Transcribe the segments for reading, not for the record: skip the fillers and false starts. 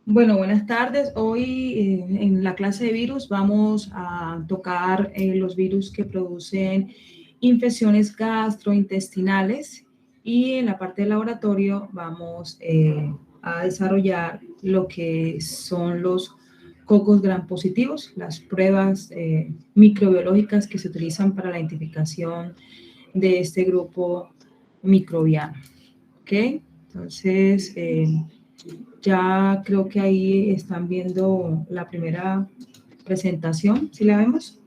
Bueno, buenas tardes. Hoy en la clase de virus vamos a tocar los virus que producen infecciones gastrointestinales y en la parte del laboratorio vamos a desarrollar lo que son los cocos gram positivos, las pruebas microbiológicas que se utilizan para la identificación de este grupo microbiano. ¿Ok? Entonces, ya creo que ahí están viendo la primera presentación, ¿sí la vemos?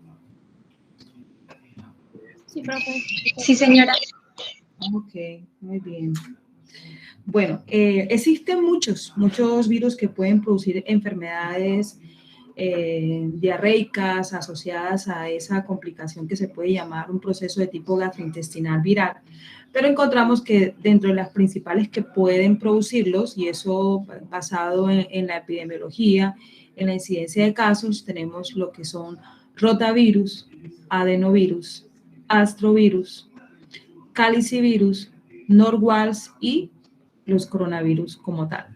Sí, profe. Sí, señora. Ok, muy bien. Bueno, existen muchos virus que pueden producir enfermedades diarreicas asociadas a esa complicación que se puede llamar un proceso de tipo gastrointestinal viral, pero encontramos que dentro de las principales que pueden producirlos, y eso basado en la epidemiología, en la incidencia de casos, tenemos lo que son rotavirus, adenovirus, astrovirus, calicivirus, norwals y los coronavirus como tal.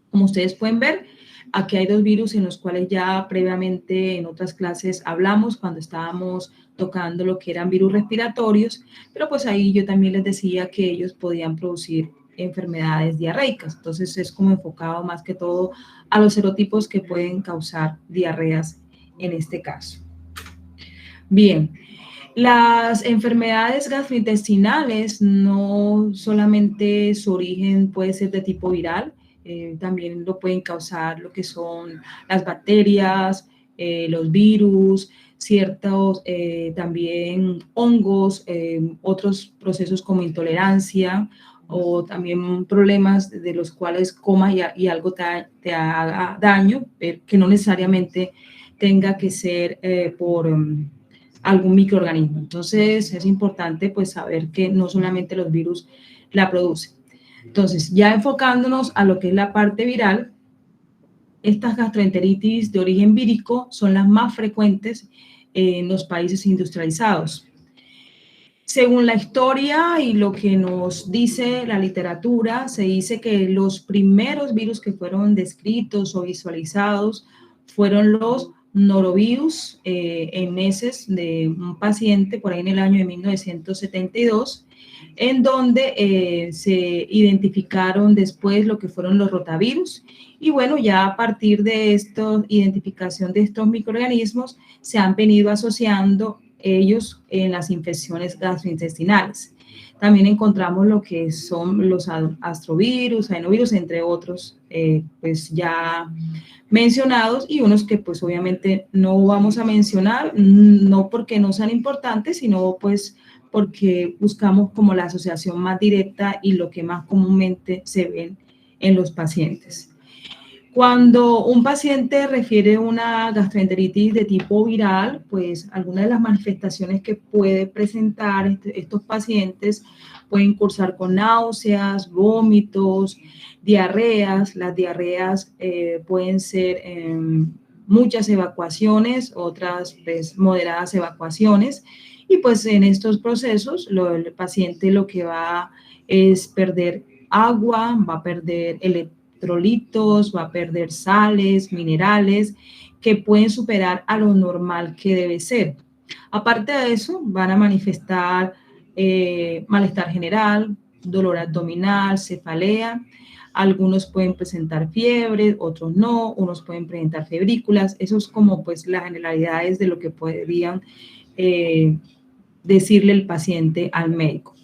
Como ustedes pueden ver, aquí hay dos virus en los cuales ya previamente en otras clases hablamos cuando estábamos tocando lo que eran virus respiratorios, pero pues ahí yo también les decía que ellos podían producir enfermedades diarreicas. Entonces es como enfocado más que todo a los serotipos que pueden causar diarreas en este caso. Bien, las enfermedades gastrointestinales no solamente su origen puede ser de tipo viral, también lo pueden causar lo que son las bacterias, los virus, ciertos también hongos, otros procesos como intolerancia o también problemas de los cuales comas y algo te haga daño, que no necesariamente tenga que ser por algún microorganismo. Entonces, es importante pues saber que no solamente los virus la producen. Entonces, ya enfocándonos a lo que es la parte viral, estas gastroenteritis de origen vírico son las más frecuentes en los países industrializados. Según la historia y lo que nos dice la literatura, se dice que los primeros virus que fueron descritos o visualizados fueron los norovirus en heces de un paciente por ahí en el año de 1972, en donde se identificaron después lo que fueron los rotavirus. Y bueno, ya a partir de esta identificación de estos microorganismos se han venido asociando ellos en las infecciones gastrointestinales. También encontramos lo que son los astrovirus, adenovirus, entre otros, pues ya mencionados, y unos que pues obviamente no vamos a mencionar, no porque no sean importantes, sino pues porque buscamos como la asociación más directa y lo que más comúnmente se ven en los pacientes. Cuando un paciente refiere una gastroenteritis de tipo viral, pues algunas de las manifestaciones que puede presentar estos pacientes pueden cursar con náuseas, vómitos, diarreas. Las diarreas pueden ser muchas evacuaciones, otras pues, moderadas evacuaciones. Y pues en estos procesos el paciente lo que va es perder agua, va a perder electrolitos, va a perder sales, minerales, que pueden superar a lo normal que debe ser. Aparte de eso, van a manifestar malestar general, dolor abdominal, cefalea. Algunos pueden presentar fiebre, otros no, unos pueden presentar febrículas. Eso es como pues las generalidades de lo que podrían decirle el paciente al médico.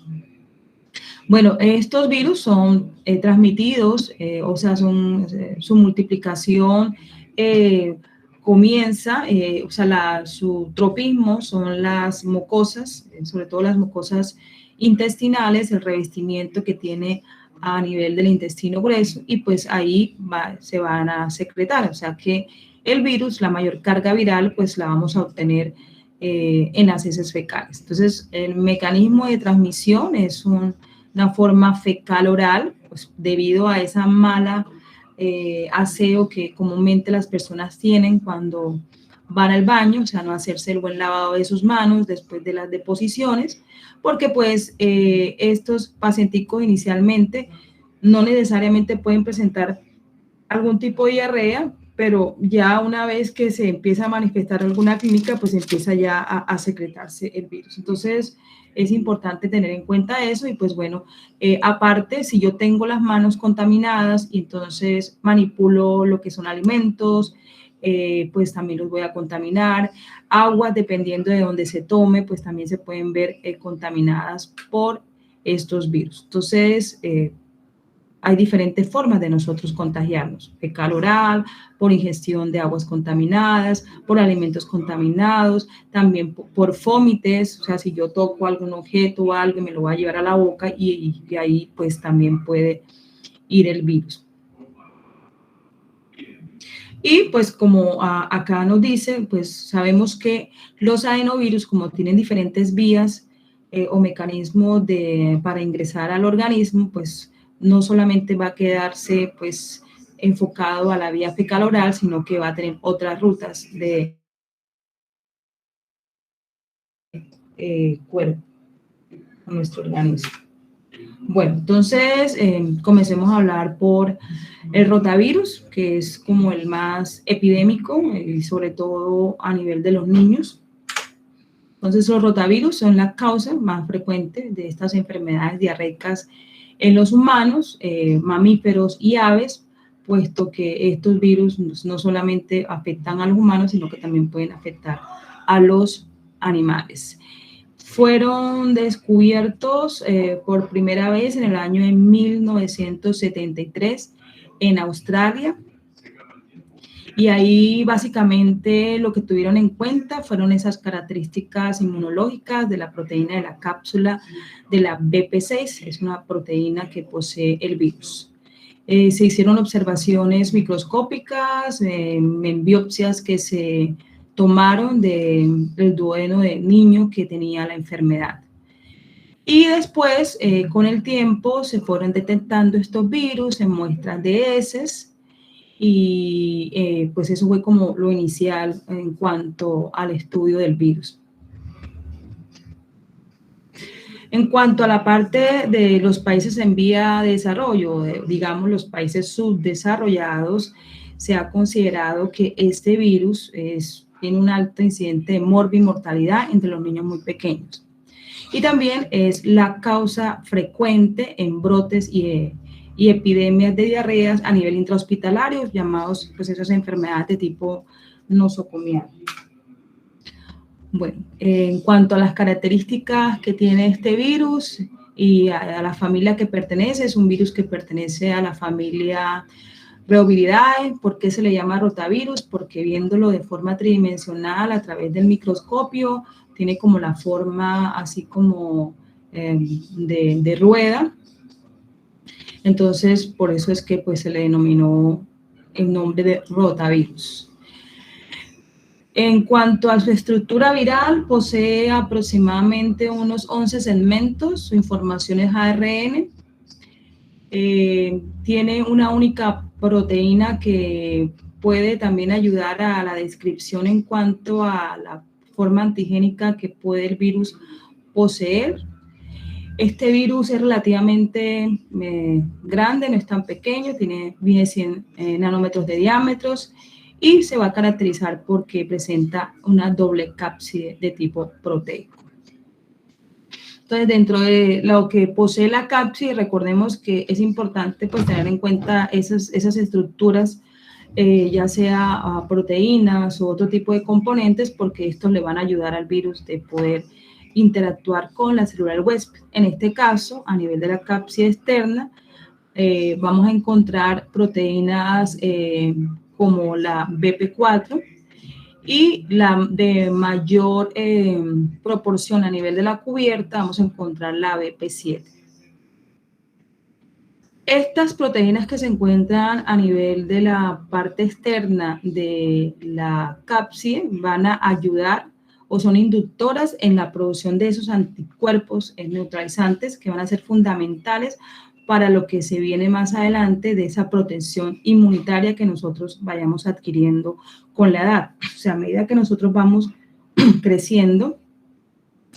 Bueno, estos virus son transmitidos, o sea, su multiplicación comienza, o sea, su tropismo son las mucosas, sobre todo las mucosas intestinales, el revestimiento que tiene a nivel del intestino grueso, y pues ahí se van a secretar, o sea que el virus, la mayor carga viral, pues la vamos a obtener en las heces fecales. Entonces, el mecanismo de transmisión es una forma fecal oral, pues debido a esa mala aseo que comúnmente las personas tienen cuando van al baño, o sea, no hacerse el buen lavado de sus manos después de las deposiciones, porque pues estos pacienticos inicialmente no necesariamente pueden presentar algún tipo de diarrea, pero ya una vez que se empieza a manifestar alguna clínica, pues empieza ya a secretarse el virus. Entonces, es importante tener en cuenta eso y pues bueno, aparte, si yo tengo las manos contaminadas y entonces manipulo lo que son alimentos, pues también los voy a contaminar. Aguas, dependiendo de dónde se tome, pues también se pueden ver contaminadas por estos virus. Entonces, hay diferentes formas de nosotros contagiarnos: fecal oral, por ingestión de aguas contaminadas, por alimentos contaminados, también por fómites, o sea, si yo toco algún objeto o algo, me lo voy a llevar a la boca y ahí pues también puede ir el virus. Y pues como acá nos dice, pues sabemos que los adenovirus, como tienen diferentes vías o mecanismos para ingresar al organismo, pues no solamente va a quedarse pues enfocado a la vía fecal oral, sino que va a tener otras rutas de cuerpo a nuestro organismo. Bueno, entonces comencemos a hablar por el rotavirus, que es como el más epidémico y sobre todo a nivel de los niños. Entonces, los rotavirus son la causa más frecuente de estas enfermedades diarreicas en los humanos, mamíferos y aves, puesto que estos virus no solamente afectan a los humanos, sino que también pueden afectar a los animales. Fueron descubiertos por primera vez en el año de 1973 en Australia. Y ahí básicamente lo que tuvieron en cuenta fueron esas características inmunológicas de la proteína de la cápsula de la BP6, es una proteína que posee el virus. Se hicieron observaciones microscópicas en biopsias que se tomaron del duodeno del niño que tenía la enfermedad. Y después, con el tiempo, se fueron detectando estos virus en muestras de heces y pues eso fue como lo inicial en cuanto al estudio del virus. En cuanto a la parte de los países en vía de desarrollo, digamos los países subdesarrollados, se ha considerado que este virus tiene un alto incidente de morbimortalidad entre los niños muy pequeños. Y también es la causa frecuente en brotes y epidemias de diarreas a nivel intrahospitalario, llamados pues esas enfermedades de tipo nosocomial. Bueno, en cuanto a las características que tiene este virus y a la familia que pertenece, es un virus que pertenece a la familia Reoviridae. ¿Por qué se le llama rotavirus? Porque viéndolo de forma tridimensional a través del microscopio, tiene como la forma así como de rueda. Entonces, por eso es que pues, se le denominó el nombre de rotavirus. En cuanto a su estructura viral, posee aproximadamente unos 11 segmentos, su información es ARN, tiene una única proteína que puede también ayudar a la descripción en cuanto a la forma antigénica que puede el virus poseer. Este virus es relativamente grande, no es tan pequeño, tiene 100 nanómetros de diámetros y se va a caracterizar porque presenta una doble cápside de tipo proteico. Entonces, dentro de lo que posee la cápside, recordemos que es importante pues, tener en cuenta esas estructuras, ya sea proteínas o otro tipo de componentes, porque estos le van a ayudar al virus de poder interactuar con la célula del huésped. En este caso, a nivel de la cápside externa, vamos a encontrar proteínas como la BP4 y la de mayor proporción a nivel de la cubierta, vamos a encontrar la BP7. Estas proteínas que se encuentran a nivel de la parte externa de la cápside van a ayudar o son inductoras en la producción de esos anticuerpos neutralizantes que van a ser fundamentales para lo que se viene más adelante de esa protección inmunitaria que nosotros vayamos adquiriendo con la edad. O sea, a medida que nosotros vamos creciendo,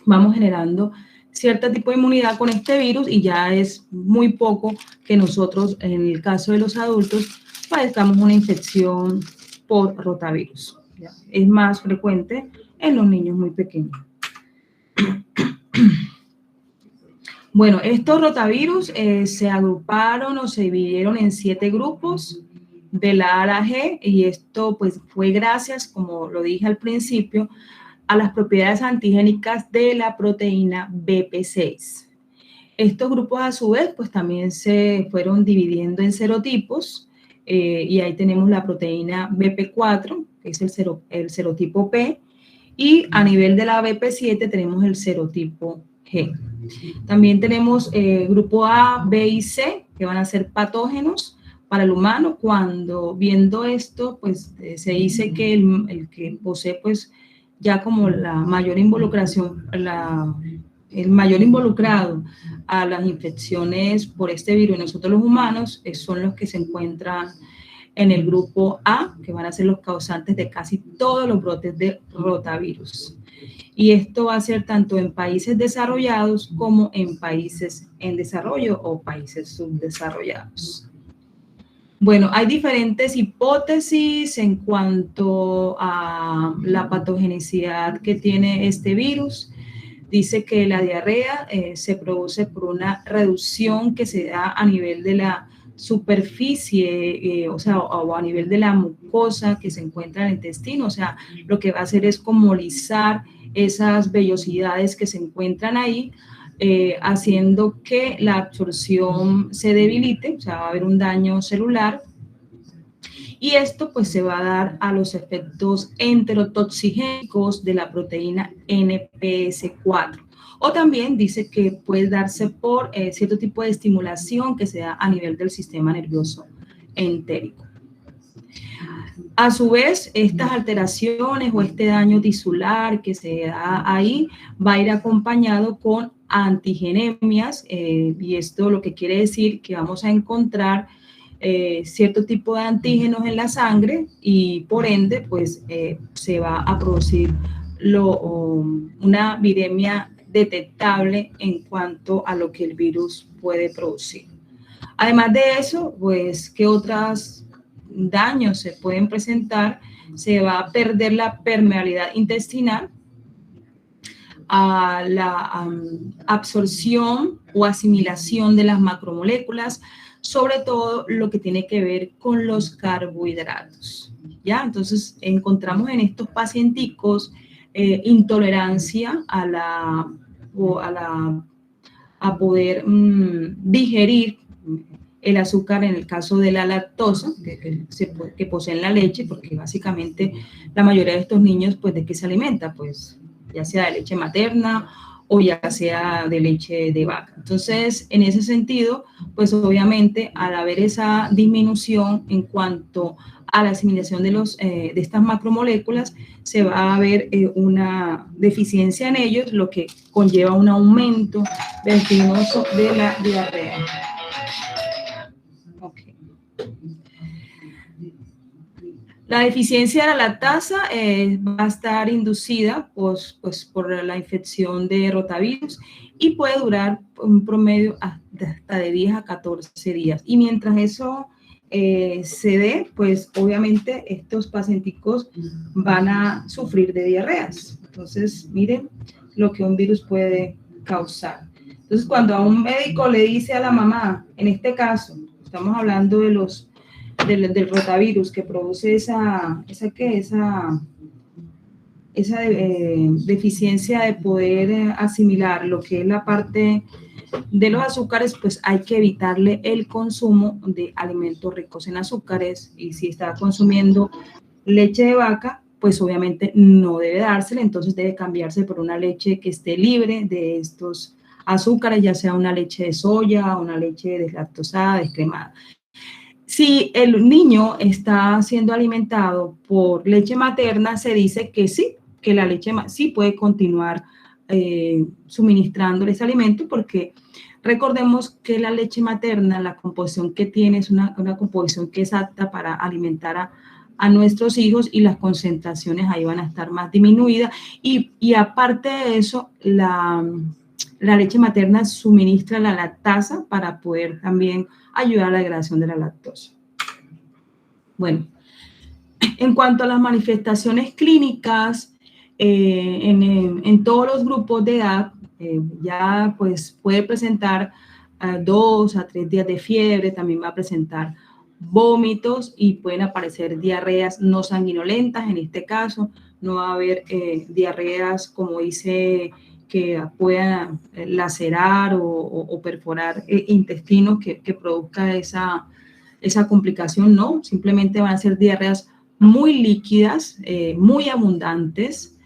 vamos generando cierto tipo de inmunidad con este virus y ya es muy poco que nosotros, en el caso de los adultos, padezcamos una infección por rotavirus. ¿Ya? Es más frecuente en los niños muy pequeños. Bueno, estos rotavirus se agruparon o se dividieron en 7 grupos de la A a la G, y esto pues fue gracias, como lo dije al principio, a las propiedades antigénicas de la proteína BP6. Estos grupos a su vez pues también se fueron dividiendo en serotipos, y ahí tenemos la proteína BP4, que es el serotipo P, y a nivel de la BP7 tenemos el serotipo G. También tenemos grupo A, B y C, que van a ser patógenos para el humano. Cuando viendo esto, pues se dice que el que posee pues ya como la mayor involucración, el mayor involucrado a las infecciones por este virus en nosotros los humanos son los que se encuentran en el grupo A, que van a ser los causantes de casi todos los brotes de rotavirus. Y esto va a ser tanto en países desarrollados como en países en desarrollo o países subdesarrollados. Bueno, hay diferentes hipótesis en cuanto a la patogenicidad que tiene este virus. Dice que la diarrea se produce por una reducción que se da a nivel de la superficie, o a nivel de la mucosa que se encuentra en el intestino. O sea, lo que va a hacer es como lisar esas vellosidades que se encuentran ahí, haciendo que la absorción se debilite, o sea, va a haber un daño celular, y esto pues se va a dar a los efectos enterotoxigénicos de la proteína NPS4. O también dice que puede darse por cierto tipo de estimulación que se da a nivel del sistema nervioso entérico. A su vez, estas alteraciones o este daño tisular que se da ahí va a ir acompañado con antigenemias, y esto lo que quiere decir que vamos a encontrar cierto tipo de antígenos en la sangre, y por ende pues se va a producir una viremia detectable en cuanto a lo que el virus puede producir. Además de eso, pues, ¿qué otros daños se pueden presentar? Se va a perder la permeabilidad intestinal, a la absorción o asimilación de las macromoléculas, sobre todo lo que tiene que ver con los carbohidratos. ¿Ya? Entonces, encontramos en estos pacienticos intolerancia a poder digerir el azúcar, en el caso de la lactosa, que poseen la leche, porque básicamente la mayoría de estos niños, pues, ¿de qué se alimenta? Pues, ya sea de leche materna o ya sea de leche de vaca. Entonces, en ese sentido, pues obviamente al haber esa disminución en cuanto a la asimilación de estas macromoléculas, se va a ver una deficiencia en ellos, lo que conlleva un aumento vertiginoso de la diarrea. Okay. La deficiencia de la lactasa va a estar inducida pues, por la infección de rotavirus, y puede durar un promedio hasta de 10 a 14 días. Y mientras eso se dé, pues obviamente estos pacienticos van a sufrir de diarreas. Entonces, miren lo que un virus puede causar. Entonces, cuando a un médico le dice a la mamá, en este caso, estamos hablando de del rotavirus que produce esa deficiencia de poder asimilar lo que es la parte de los azúcares, pues hay que evitarle el consumo de alimentos ricos en azúcares. Y si está consumiendo leche de vaca, pues obviamente no debe dársela, entonces debe cambiarse por una leche que esté libre de estos azúcares, ya sea una leche de soya, una leche deslactosada, descremada. Si el niño está siendo alimentado por leche materna, se dice que sí, que la leche sí puede continuar suministrándole ese alimento, porque recordemos que la leche materna, la composición que tiene es una composición que es apta para alimentar a nuestros hijos, y las concentraciones ahí van a estar más disminuidas, y aparte de eso, la leche materna suministra la lactasa para poder también ayudar a la degradación de la lactosa. Bueno, en cuanto a las manifestaciones clínicas, en todos los grupos de edad, ya pues puede presentar 2 a 3 días de fiebre, también va a presentar vómitos y pueden aparecer diarreas no sanguinolentas. En este caso, no va a haber diarreas, como dice, que puedan lacerar o perforar intestinos que produzca esa complicación, no, simplemente van a ser diarreas muy líquidas, muy abundantes.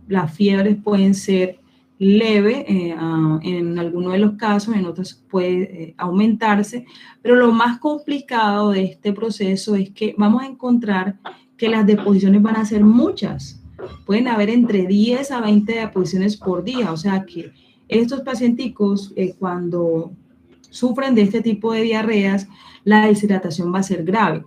Las fiebres pueden ser leve en algunos de los casos, en otros puede aumentarse, pero lo más complicado de este proceso es que vamos a encontrar que las deposiciones van a ser muchas. Pueden haber entre 10 a 20 deposiciones por día, o sea que estos pacienticos cuando sufren de este tipo de diarreas, la deshidratación va a ser grave.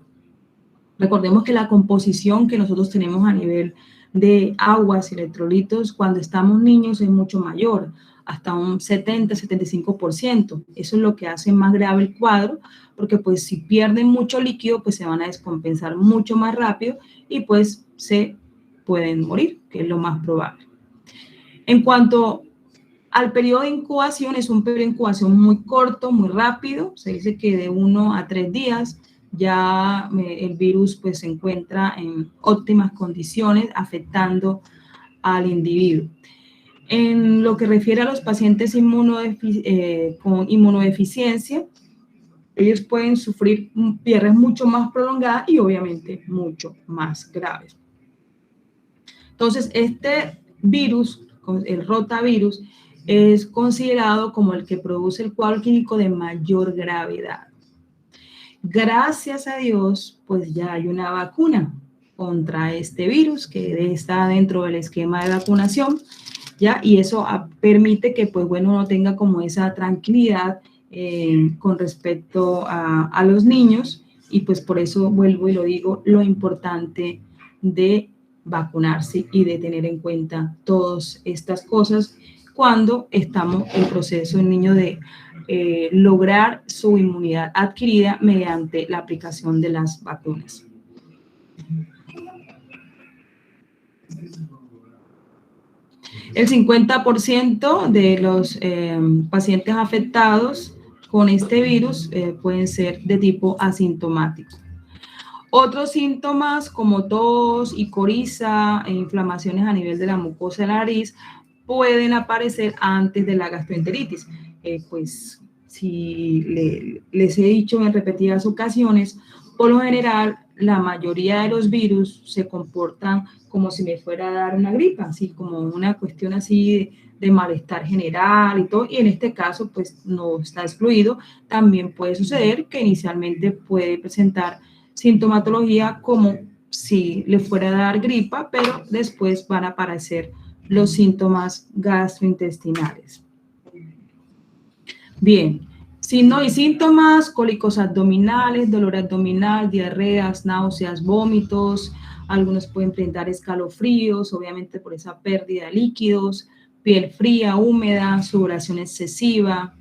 Recordemos que la composición que nosotros tenemos a nivel de aguas y electrolitos cuando estamos niños es mucho mayor, hasta un 70-75%. Eso es lo que hace más grave el cuadro, porque pues si pierden mucho líquido, pues se van a descompensar mucho más rápido y pues se pueden morir, que es lo más probable. En cuanto al periodo de incubación, es un periodo de incubación muy corto, muy rápido, se dice que de 1 a 3 días ya el virus pues se encuentra en óptimas condiciones afectando al individuo. En lo que refiere a los pacientes con inmunodeficiencia, ellos pueden sufrir diarreas mucho más prolongadas y obviamente mucho más graves. Entonces, este virus, el rotavirus, es considerado como el que produce el cuadro clínico de mayor gravedad. Gracias a Dios, pues ya hay una vacuna contra este virus que está dentro del esquema de vacunación, ¿ya? Y eso permite que, pues bueno, uno tenga como esa tranquilidad con respecto a los niños y pues por eso vuelvo y lo digo, lo importante de vacunarse y de tener en cuenta todas estas cosas cuando estamos en proceso en niño de lograr su inmunidad adquirida mediante la aplicación de las vacunas. El 50% de los pacientes afectados con este virus pueden ser de tipo asintomático. Otros síntomas como tos y coriza e inflamaciones a nivel de la mucosa de la nariz pueden aparecer antes de la gastroenteritis. Pues si les he dicho en repetidas ocasiones, por lo general la mayoría de los virus se comportan como si me fuera a dar una gripa, así como una cuestión así de malestar general y todo, y en este caso pues no está excluido. También puede suceder que inicialmente puede presentar sintomatología como si le fuera a dar gripa, pero después van a aparecer los síntomas gastrointestinales. Bien, signos y síntomas: cólicos abdominales, dolor abdominal, diarreas, náuseas, vómitos. Algunos pueden presentar escalofríos, obviamente por esa pérdida de líquidos, piel fría, húmeda, sudoración excesiva,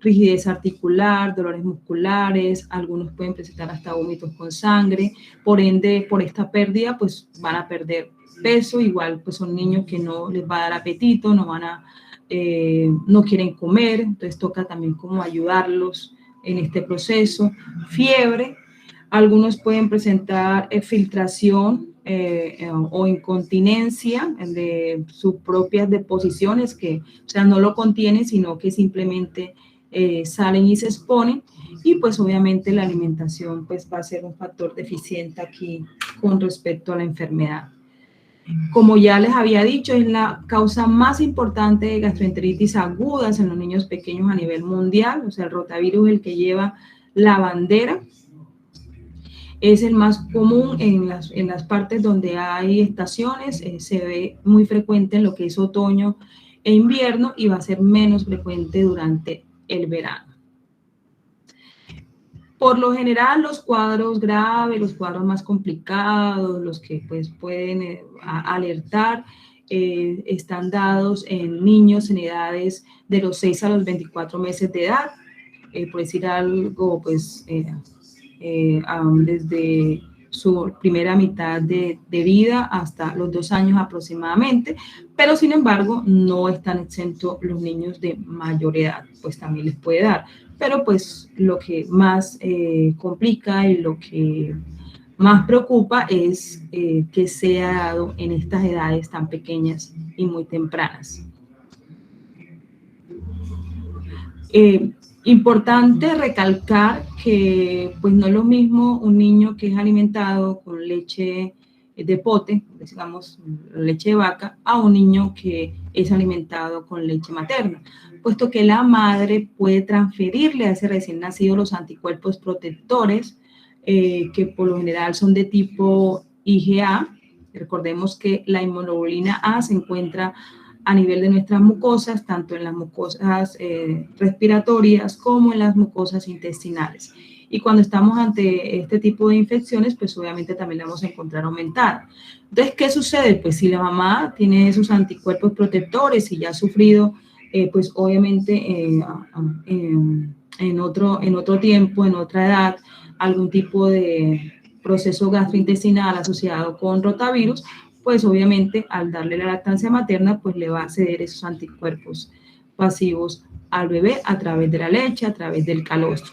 rigidez articular, dolores musculares. Algunos pueden presentar hasta vómitos con sangre. Por ende, por esta pérdida, pues van a perder peso. Igual, pues son niños que no les va a dar apetito, no quieren comer, entonces toca también como ayudarlos en este proceso. Fiebre, algunos pueden presentar filtración o incontinencia de sus propias deposiciones, que o sea, no lo contienen, sino que simplemente salen y se exponen, y pues obviamente la alimentación pues va a ser un factor deficiente aquí con respecto a la enfermedad. Como ya les había dicho, es la causa más importante de gastroenteritis agudas en los niños pequeños a nivel mundial. O sea, el rotavirus es el que lleva la bandera. Es el más común en las partes donde hay estaciones. Se ve muy frecuente en lo que es otoño e invierno y va a ser menos frecuente durante el verano. Por lo general, los cuadros graves, los cuadros más complicados, los que pues pueden alertar, están dados en niños en edades de los 6 a los 24 meses de edad, por decir algo, pues desde su primera mitad de vida hasta los 2 años aproximadamente, pero sin embargo no están exentos los niños de mayor edad, pues también les puede dar, pero pues lo que más complica y lo que más preocupa es que sea dado en estas edades tan pequeñas y muy tempranas. Importante recalcar que pues no es lo mismo un niño que es alimentado con leche de pote, digamos leche de vaca, a un niño que es alimentado con leche materna, puesto que la madre puede transferirle a ese recién nacido los anticuerpos protectores que por lo general son de tipo IgA. Recordemos que la inmunoglobulina A se encuentra a nivel de nuestras mucosas, tanto en las mucosas respiratorias como en las mucosas intestinales. Y cuando estamos ante este tipo de infecciones, pues obviamente también la vamos a encontrar aumentada. Entonces, ¿qué sucede? Pues si la mamá tiene esos anticuerpos protectores y ya ha sufrido, pues obviamente en otro tiempo, en otra edad, algún tipo de proceso gastrointestinal asociado con rotavirus, pues obviamente al darle la lactancia materna, pues le va a ceder esos anticuerpos pasivos al bebé a través de la leche, a través del calostro.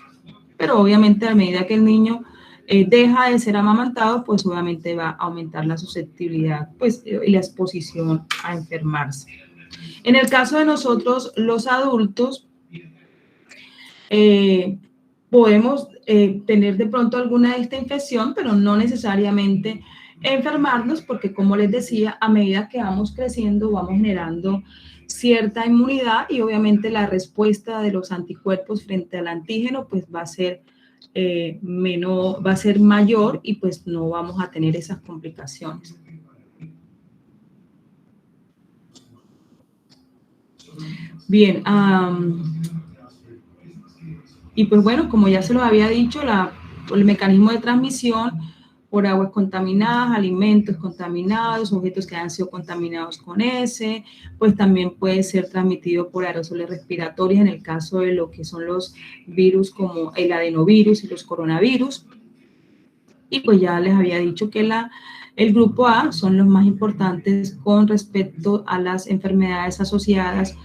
Pero obviamente a medida que el niño deja de ser amamantado, pues obviamente va a aumentar la susceptibilidad pues, y la exposición a enfermarse. En el caso de nosotros, los adultos, podemos tener de pronto alguna de esta infección, pero no necesariamente enfermarnos, porque como les decía, a medida que vamos creciendo, vamos generando cierta inmunidad y obviamente la respuesta de los anticuerpos frente al antígeno pues va a ser va a ser mayor y pues no vamos a tener esas complicaciones. Bien, y pues bueno, como ya se los había dicho, el mecanismo de transmisión por aguas contaminadas, alimentos contaminados, objetos que han sido contaminados con ese, pues también puede ser transmitido por aerosoles respiratorios en el caso de lo que son los virus como el adenovirus y los coronavirus. Y pues ya les había dicho que el grupo A son los más importantes con respecto a las enfermedades asociadas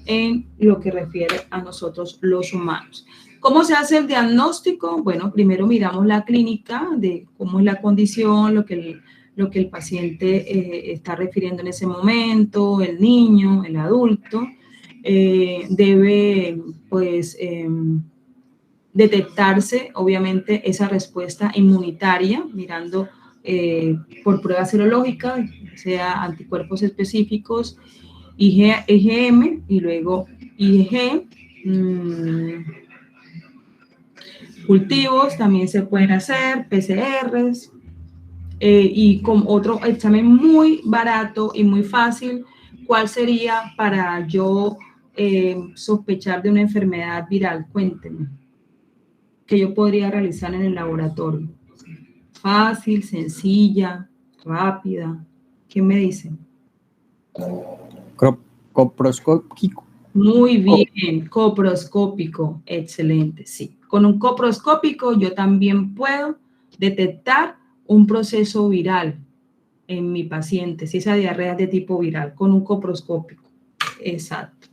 en lo que refiere a nosotros los humanos. ¿Cómo se hace el diagnóstico? Bueno, primero miramos la clínica de cómo es la condición, lo que el paciente está refiriendo en ese momento, el niño, el adulto. Debe, pues, detectarse, obviamente, esa respuesta inmunitaria, mirando por pruebas serológicas, sea anticuerpos específicos, IgM y luego IgG. Cultivos también se pueden hacer, PCRs, y con otro examen muy barato y muy fácil, ¿cuál sería para yo sospechar de una enfermedad viral? Cuéntenme, que yo podría realizar en el laboratorio. Fácil, sencilla, rápida. ¿Qué me dicen? Coproscópico. Muy bien, coproscópico, excelente, sí. Con un coproscópico yo también puedo detectar un proceso viral en mi paciente, si esa diarrea es de tipo viral, con un coproscópico, exacto.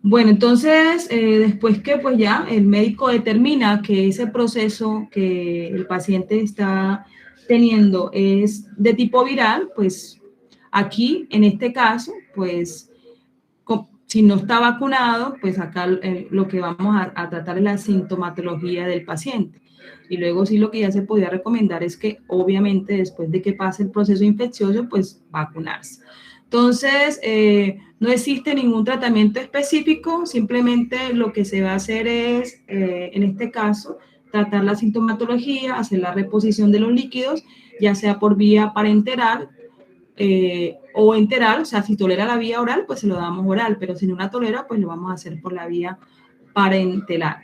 Bueno, entonces, después que pues ya el médico determina que ese proceso que el paciente está teniendo es de tipo viral, pues aquí, en este caso, pues si no está vacunado, pues acá lo que vamos a tratar es la sintomatología del paciente. Y luego sí lo que ya se podría recomendar es que obviamente después de que pase el proceso infeccioso, pues vacunarse. Entonces, no existe ningún tratamiento específico, simplemente lo que se va a hacer es, en este caso, tratar la sintomatología, hacer la reposición de los líquidos, ya sea por vía parenteral o enteral, o sea, si tolera la vía oral, pues se lo damos oral, pero si no la tolera, pues lo vamos a hacer por la vía parenteral.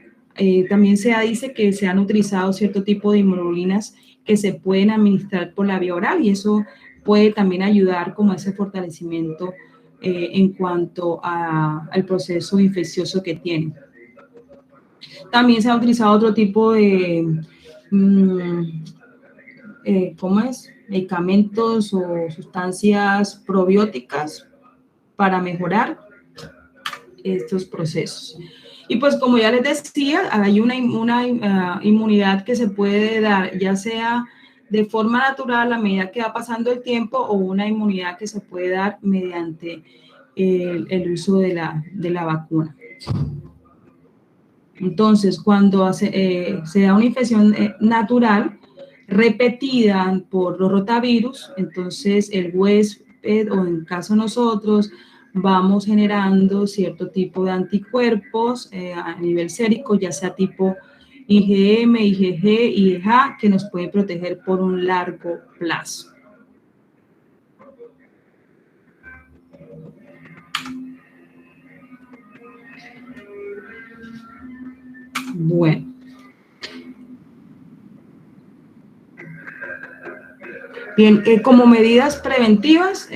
También se dice que se han utilizado cierto tipo de inmunoglobulinas que se pueden administrar por la vía oral y eso puede también ayudar como a ese fortalecimiento en cuanto al proceso infeccioso que tiene. También se ha utilizado otro tipo de, ¿cómo es? Medicamentos o sustancias probióticas para mejorar estos procesos. Y pues como ya les decía, hay una inmunidad que se puede dar, ya sea de forma natural a medida que va pasando el tiempo o una inmunidad que se puede dar mediante el uso de la vacuna. Entonces, cuando se da una infección natural repetida por los rotavirus, entonces el huésped o en caso nosotros vamos generando cierto tipo de anticuerpos a nivel sérico, ya sea tipo IgM, IgG, IgA, que nos pueden proteger por un largo plazo. Bueno. Bien, como medidas preventivas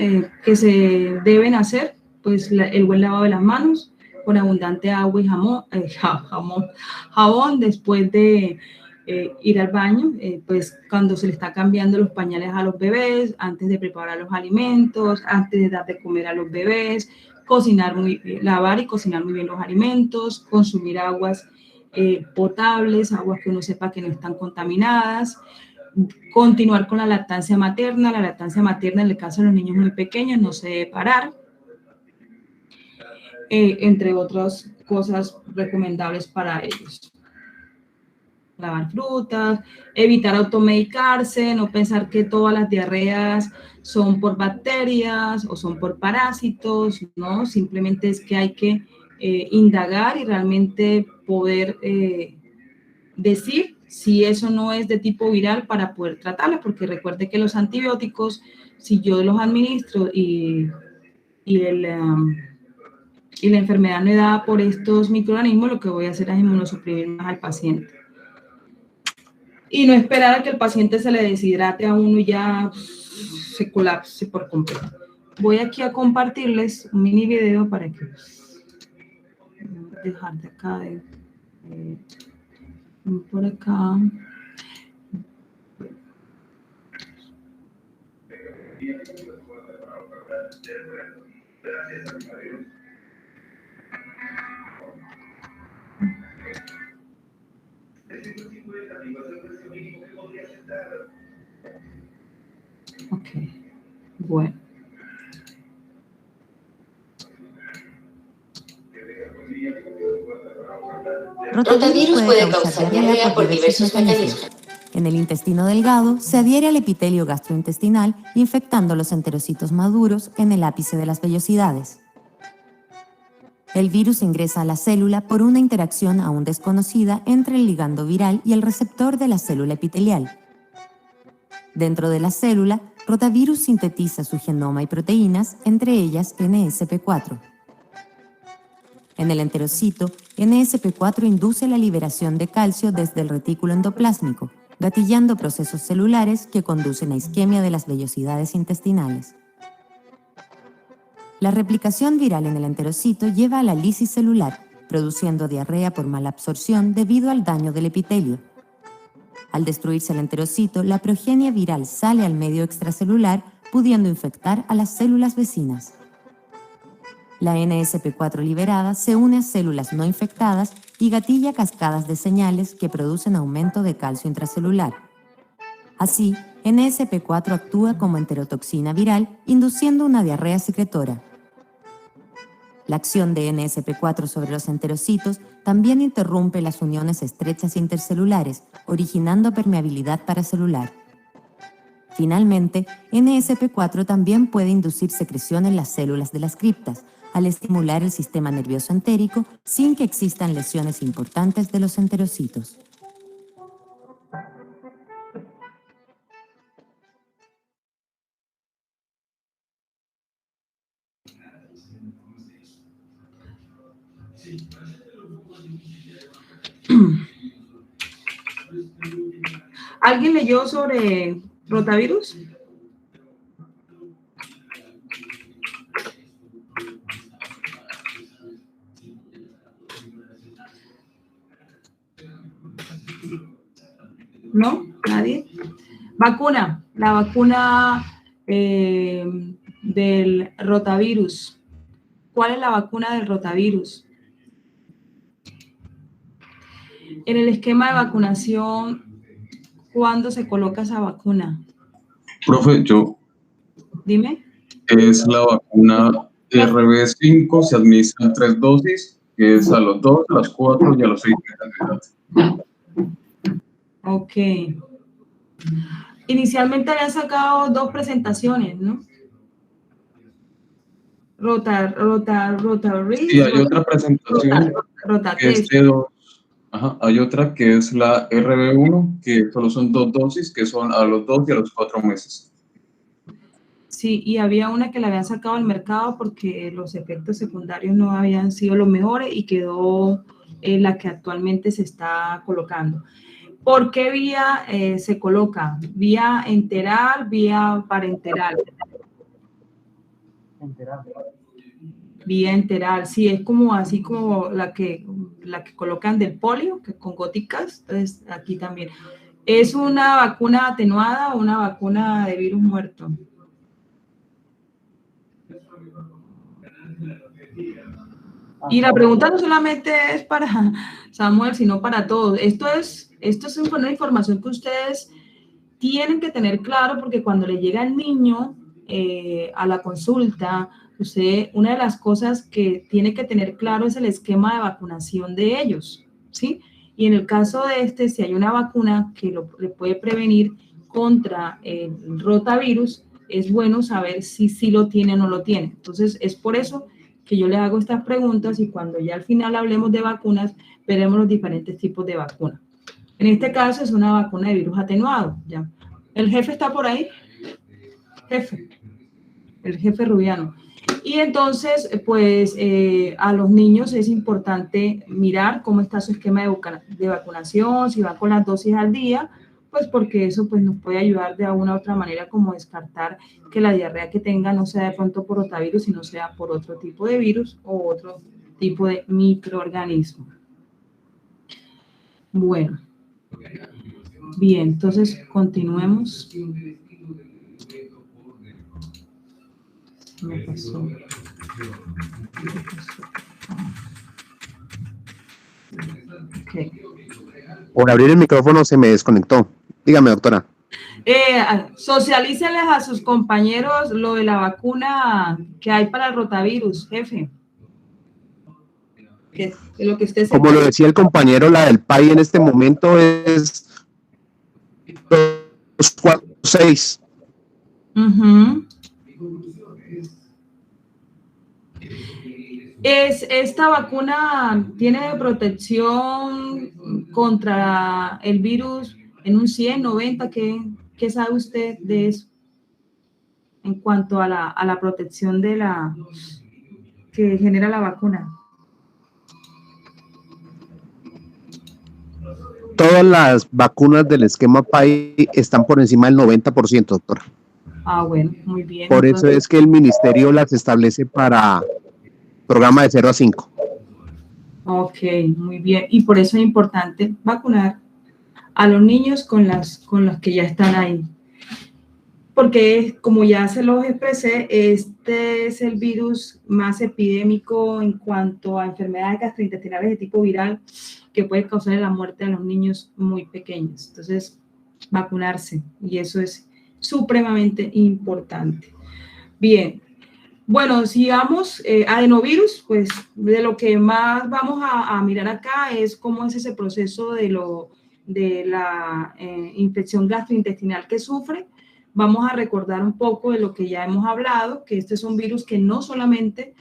que se deben hacer, pues el buen lavado de las manos con abundante agua y jabón después de ir al baño, pues cuando se le está cambiando los pañales a los bebés, antes de preparar los alimentos, antes de dar de comer a los bebés, lavar y cocinar muy bien los alimentos, consumir aguas potables, aguas que uno sepa que no están contaminadas. Continuar con la lactancia materna. La lactancia materna en el caso de los niños muy pequeños no se debe parar, entre otras cosas recomendables para ellos. Lavar frutas, evitar automedicarse, no pensar que todas las diarreas son por bacterias o son por parásitos, ¿no? Simplemente es que hay que indagar y realmente poder decir si eso no es de tipo viral para poder tratarlo, porque recuerde que los antibióticos, si yo los administro y la enfermedad me da por estos microorganismos, lo que voy a hacer es inmunosuprimir más al paciente. Y no esperar a que el paciente se le deshidrate a uno y ya se colapse por completo. Voy aquí a compartirles un mini video para que dejar de acá por acá. Ok, bueno. Rotavirus puede causar diarrea por diversos mecanismos. En el intestino delgado se adhiere al epitelio gastrointestinal, infectando los enterocitos maduros en el ápice de las vellosidades. El virus ingresa a la célula por una interacción aún desconocida entre el ligando viral y el receptor de la célula epitelial. Dentro de la célula, rotavirus sintetiza su genoma y proteínas, entre ellas NSP4. En el enterocito, NSP4 induce la liberación de calcio desde el retículo endoplásmico, gatillando procesos celulares que conducen a isquemia de las vellosidades intestinales. La replicación viral en el enterocito lleva a la lisis celular, produciendo diarrea por mala absorción debido al daño del epitelio. Al destruirse el enterocito, la progenie viral sale al medio extracelular, pudiendo infectar a las células vecinas. La NSP4 liberada se une a células no infectadas y gatilla cascadas de señales que producen aumento de calcio intracelular. Así, NSP4 actúa como enterotoxina viral, induciendo una diarrea secretora. La acción de NSP4 sobre los enterocitos también interrumpe las uniones estrechas intercelulares, originando permeabilidad paracelular. Finalmente, NSP4 también puede inducir secreción en las células de las criptas, al estimular el sistema nervioso entérico sin que existan lesiones importantes de los enterocitos. ¿Alguien leyó sobre rotavirus? ¿No? ¿Nadie? Vacuna. La vacuna del rotavirus. ¿Cuál es la vacuna del rotavirus? En el esquema de vacunación, ¿cuándo se coloca esa vacuna? Profe, Dime. es la vacuna RB5, se administran 3 dosis, que es a los 2, a los 4 y a los 6 meses de edad. Ok. Inicialmente habían sacado 2 presentaciones, ¿no? Rotavirus. Sí, hay otra presentación que es de 2. Ajá, hay otra que es la RB1, que solo son 2 dosis, que son a los 2 y a los 4 meses. Sí, y había una que la habían sacado al mercado porque los efectos secundarios no habían sido los mejores y quedó la que actualmente se está colocando. ¿Por qué vía se coloca? ¿Vía enteral, vía parenteral? Vía enteral, sí, es como así como la que colocan del polio, que con góticas, entonces aquí también. ¿Es una vacuna atenuada o una vacuna de virus muerto? Y la pregunta no solamente es para Samuel, sino para todos. Esto es una información que ustedes tienen que tener claro, porque cuando le llega el niño a la consulta, una de las cosas que tiene que tener claro es el esquema de vacunación de ellos, ¿sí? Y en el caso de si hay una vacuna que le puede prevenir contra el rotavirus, es bueno saber si sí lo tiene o no lo tiene. Entonces, es por eso que yo les hago estas preguntas y cuando ya al final hablemos de vacunas, veremos los diferentes tipos de vacunas. En este caso es una vacuna de virus atenuado, ¿ya? ¿El jefe está por ahí? Jefe. El jefe Rubiano. Y entonces, pues, a los niños es importante mirar cómo está su esquema de vacunación, si va con las dosis al día, pues porque eso pues, nos puede ayudar de alguna u otra manera como descartar que la diarrea que tenga no sea de pronto por rotavirus, sino sea por otro tipo de virus o otro tipo de microorganismo. Bueno. Bien, entonces continuemos. Me pasó. Okay. Por abrir el micrófono se me desconectó. Dígame, doctora. Socialícenles a sus compañeros lo de la vacuna que hay para el rotavirus, jefe. Que lo que usted Como lo decía el compañero, la del PAI en este momento es 246. Esta vacuna tiene protección contra el virus en un 100, 90, ¿qué sabe usted de eso? En cuanto a la protección que genera la vacuna. Todas las vacunas del esquema PAI están por encima del 90%, doctora. Ah, bueno, muy bien. Por eso es que el ministerio las establece para programa de 0 a 5. Ok, muy bien. Y por eso es importante vacunar a los niños con las que ya están ahí. Porque, como ya se los expresé, este es el virus más epidémico en cuanto a enfermedades gastrointestinales de tipo viral que puede causar la muerte a los niños muy pequeños. Entonces, vacunarse, y eso es supremamente importante. Bien, bueno, sigamos. Adenovirus, pues de lo que más vamos a mirar acá es cómo es ese proceso de la infección gastrointestinal que sufre. Vamos a recordar un poco de lo que ya hemos hablado, que este es un virus que no solamente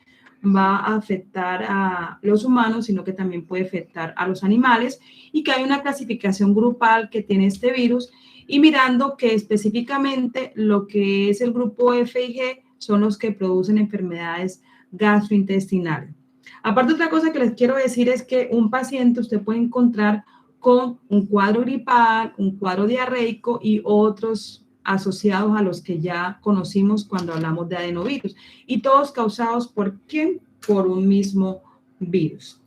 va a afectar a los humanos, sino que también puede afectar a los animales y que hay una clasificación grupal que tiene este virus y mirando que específicamente lo que es el grupo F y G son los que producen enfermedades gastrointestinales. Aparte, otra cosa que les quiero decir es que un paciente usted puede encontrar con un cuadro gripal, un cuadro diarreico y otros asociados a los que ya conocimos cuando hablamos de adenovirus. Y todos causados ¿por quién? Por un mismo virus.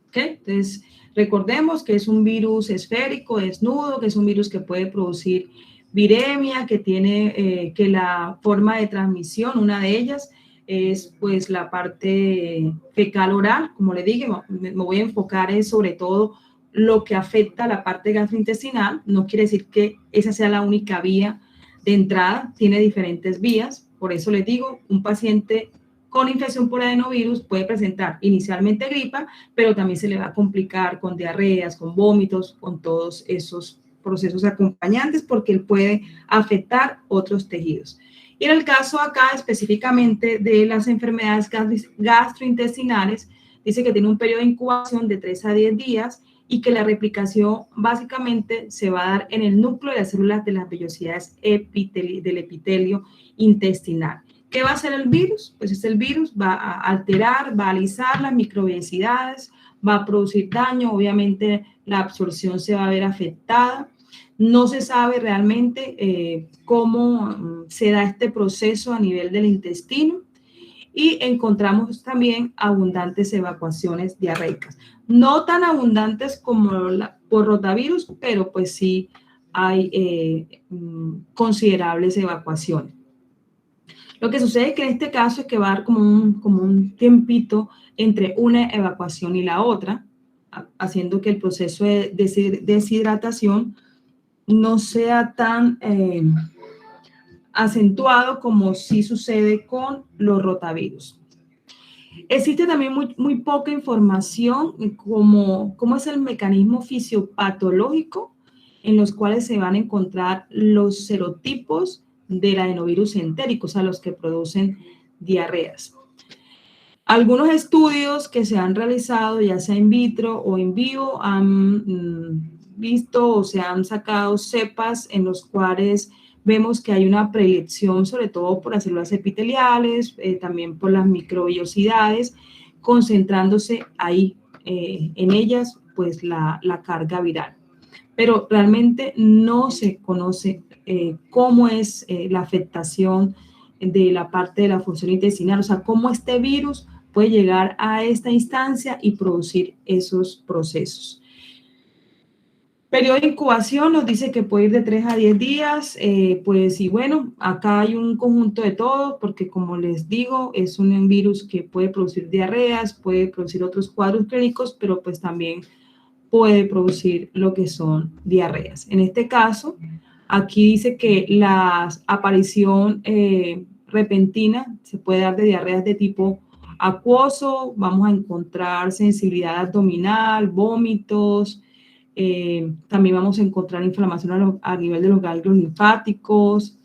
¿Ok? Entonces, Recordemos que es un virus esférico, desnudo, que es un virus que puede producir viremia, que tiene que la forma de transmisión, una de ellas, es pues la parte fecal oral, como le dije, me voy a enfocar sobre todo lo que afecta a la parte gastrointestinal. No quiere decir que esa sea la única vía de entrada, tiene diferentes vías. Por eso les digo, un paciente con infección por adenovirus puede presentar inicialmente gripa, pero también se le va a complicar con diarreas, con vómitos, con todos esos procesos acompañantes, porque él puede afectar otros tejidos. Y en el caso acá específicamente de las enfermedades gastrointestinales, dice que tiene un periodo de incubación de 3 a 10 días y que la replicación básicamente se va a dar en el núcleo de las células de las vellosidades del epitelio intestinal. ¿Qué va a hacer el virus? Pues el virus va a alterar, va a alisar las microvellosidades, va a producir daño, obviamente la absorción se va a ver afectada. No se sabe realmente cómo se da este proceso a nivel del intestino y encontramos también abundantes evacuaciones diarreicas. No tan abundantes como por rotavirus, pero pues sí hay considerables evacuaciones. Lo que sucede es que en este caso es que va a dar como un tiempito entre una evacuación y la otra, haciendo que el proceso de deshidratación no sea tan acentuado como sí sucede con los rotavirus. Existe también muy poca información en cómo es el mecanismo fisiopatológico en los cuales se van a encontrar los serotipos del adenovirus entérico, o sea, los que producen diarreas. Algunos estudios que se han realizado, ya sea in vitro o in vivo, han visto o se han sacado cepas en los cuales vemos que hay una predilección, sobre todo por las células epiteliales, también por las microvellosidades, concentrándose ahí en ellas, pues la carga viral. Pero realmente no se conoce cómo es la afectación de la parte de la función intestinal, o sea, cómo este virus puede llegar a esta instancia y producir esos procesos. Periodo de incubación nos dice que puede ir de 3 a 10 días, pues y bueno, acá hay un conjunto de todo, porque como les digo, es un virus que puede producir diarreas, puede producir otros cuadros clínicos, pero pues también puede producir lo que son diarreas. En este caso, aquí dice que la aparición repentina se puede dar de diarreas de tipo acuoso, vamos a encontrar sensibilidad abdominal, vómitos, también vamos a encontrar inflamación a nivel de los ganglios linfáticos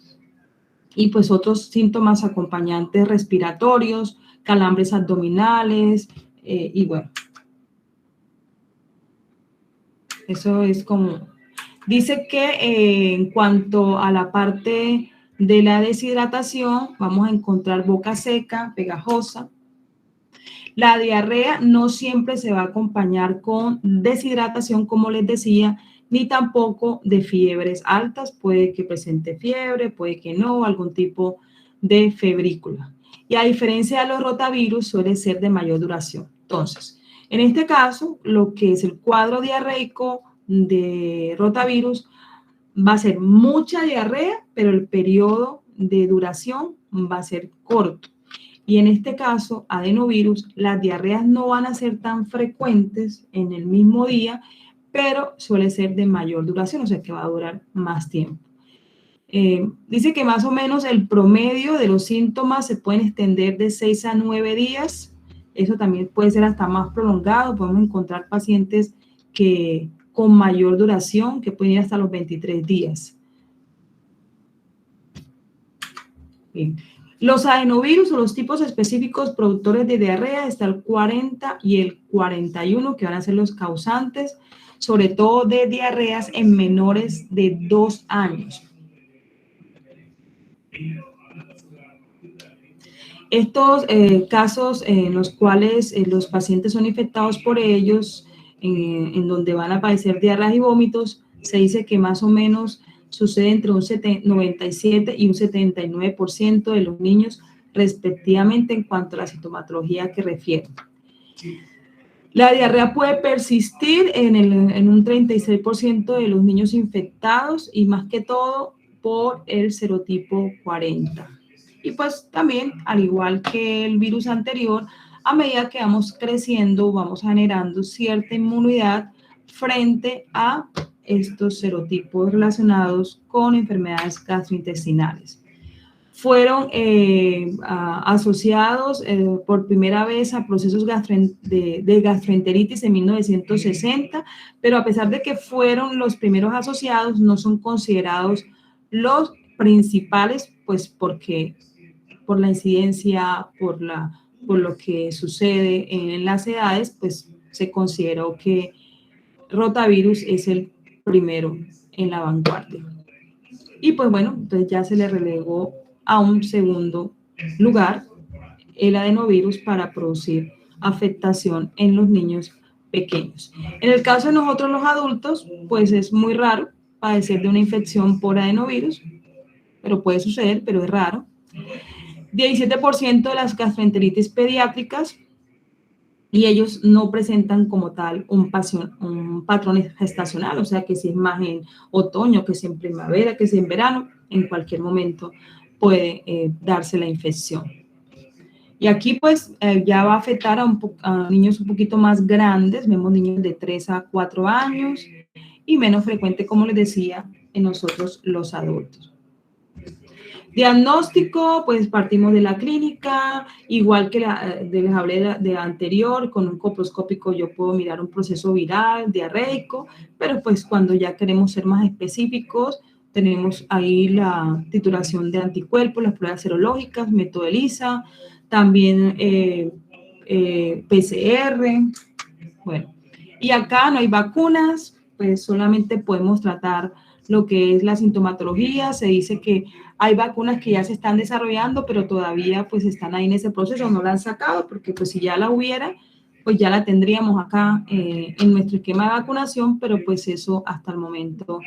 y pues otros síntomas acompañantes respiratorios, calambres abdominales y bueno. Eso es como, dice que en cuanto a la parte de la deshidratación, vamos a encontrar boca seca, pegajosa. La diarrea no siempre se va a acompañar con deshidratación, como les decía, ni tampoco de fiebres altas. Puede que presente fiebre, puede que no, algún tipo de febrícula. Y a diferencia de los rotavirus, suele ser de mayor duración. Entonces, en este caso, lo que es el cuadro diarreico de rotavirus va a ser mucha diarrea, pero el periodo de duración va a ser corto. Y en este caso, adenovirus, las diarreas no van a ser tan frecuentes en el mismo día, pero suele ser de mayor duración, o sea que va a durar más tiempo. Dice que más o menos el promedio de los síntomas se pueden extender de 6 a 9 días. Eso también puede ser hasta más prolongado. Podemos encontrar pacientes que con mayor duración, que pueden ir hasta los 23 días. Bien. Los adenovirus o los tipos específicos productores de diarrea está el 40 y el 41, que van a ser los causantes, sobre todo de diarreas en menores de 2 años. Estos casos en los cuales los pacientes son infectados por ellos, en donde van a padecer diarreas y vómitos, se dice que más o menos sucede entre un 97 y un 79% de los niños respectivamente en cuanto a la sintomatología que refieren. La diarrea puede persistir en un 36% de los niños infectados y más que todo por el serotipo 40. Y pues también, al igual que el virus anterior, a medida que vamos creciendo, vamos generando cierta inmunidad frente a estos serotipos relacionados con enfermedades gastrointestinales. Fueron asociados por primera vez a procesos de gastroenteritis en 1960, pero a pesar de que fueron los primeros asociados, no son considerados los principales, pues porque por la incidencia, por lo que sucede en las edades, pues se consideró que rotavirus es el primero en la vanguardia. Y pues bueno, entonces ya se le relegó a un segundo lugar el adenovirus para producir afectación en los niños pequeños. En el caso de nosotros los adultos, pues es muy raro padecer de una infección por adenovirus, pero puede suceder, pero es raro. 17% de las gastroenteritis pediátricas, y ellos no presentan como tal un patrón gestacional, o sea que si es más en otoño, que si en primavera, que si en verano, en cualquier momento puede darse la infección. Y aquí pues ya va a afectar a niños un poquito más grandes, vemos niños de 3 a 4 años y menos frecuente, como les decía, en nosotros los adultos. Diagnóstico, pues partimos de la clínica, igual que les hablé de anterior, con un coproscópico yo puedo mirar un proceso viral, diarreico, pero pues cuando ya queremos ser más específicos, tenemos ahí la titulación de anticuerpos, las pruebas serológicas, método ELISA, también PCR, bueno. Y acá no hay vacunas, pues solamente podemos tratar lo que es la sintomatología. Se dice que hay vacunas que ya se están desarrollando, pero todavía pues están ahí en ese proceso, no la han sacado, porque pues si ya la hubiera, pues ya la tendríamos acá en nuestro esquema de vacunación, pero pues eso hasta el momento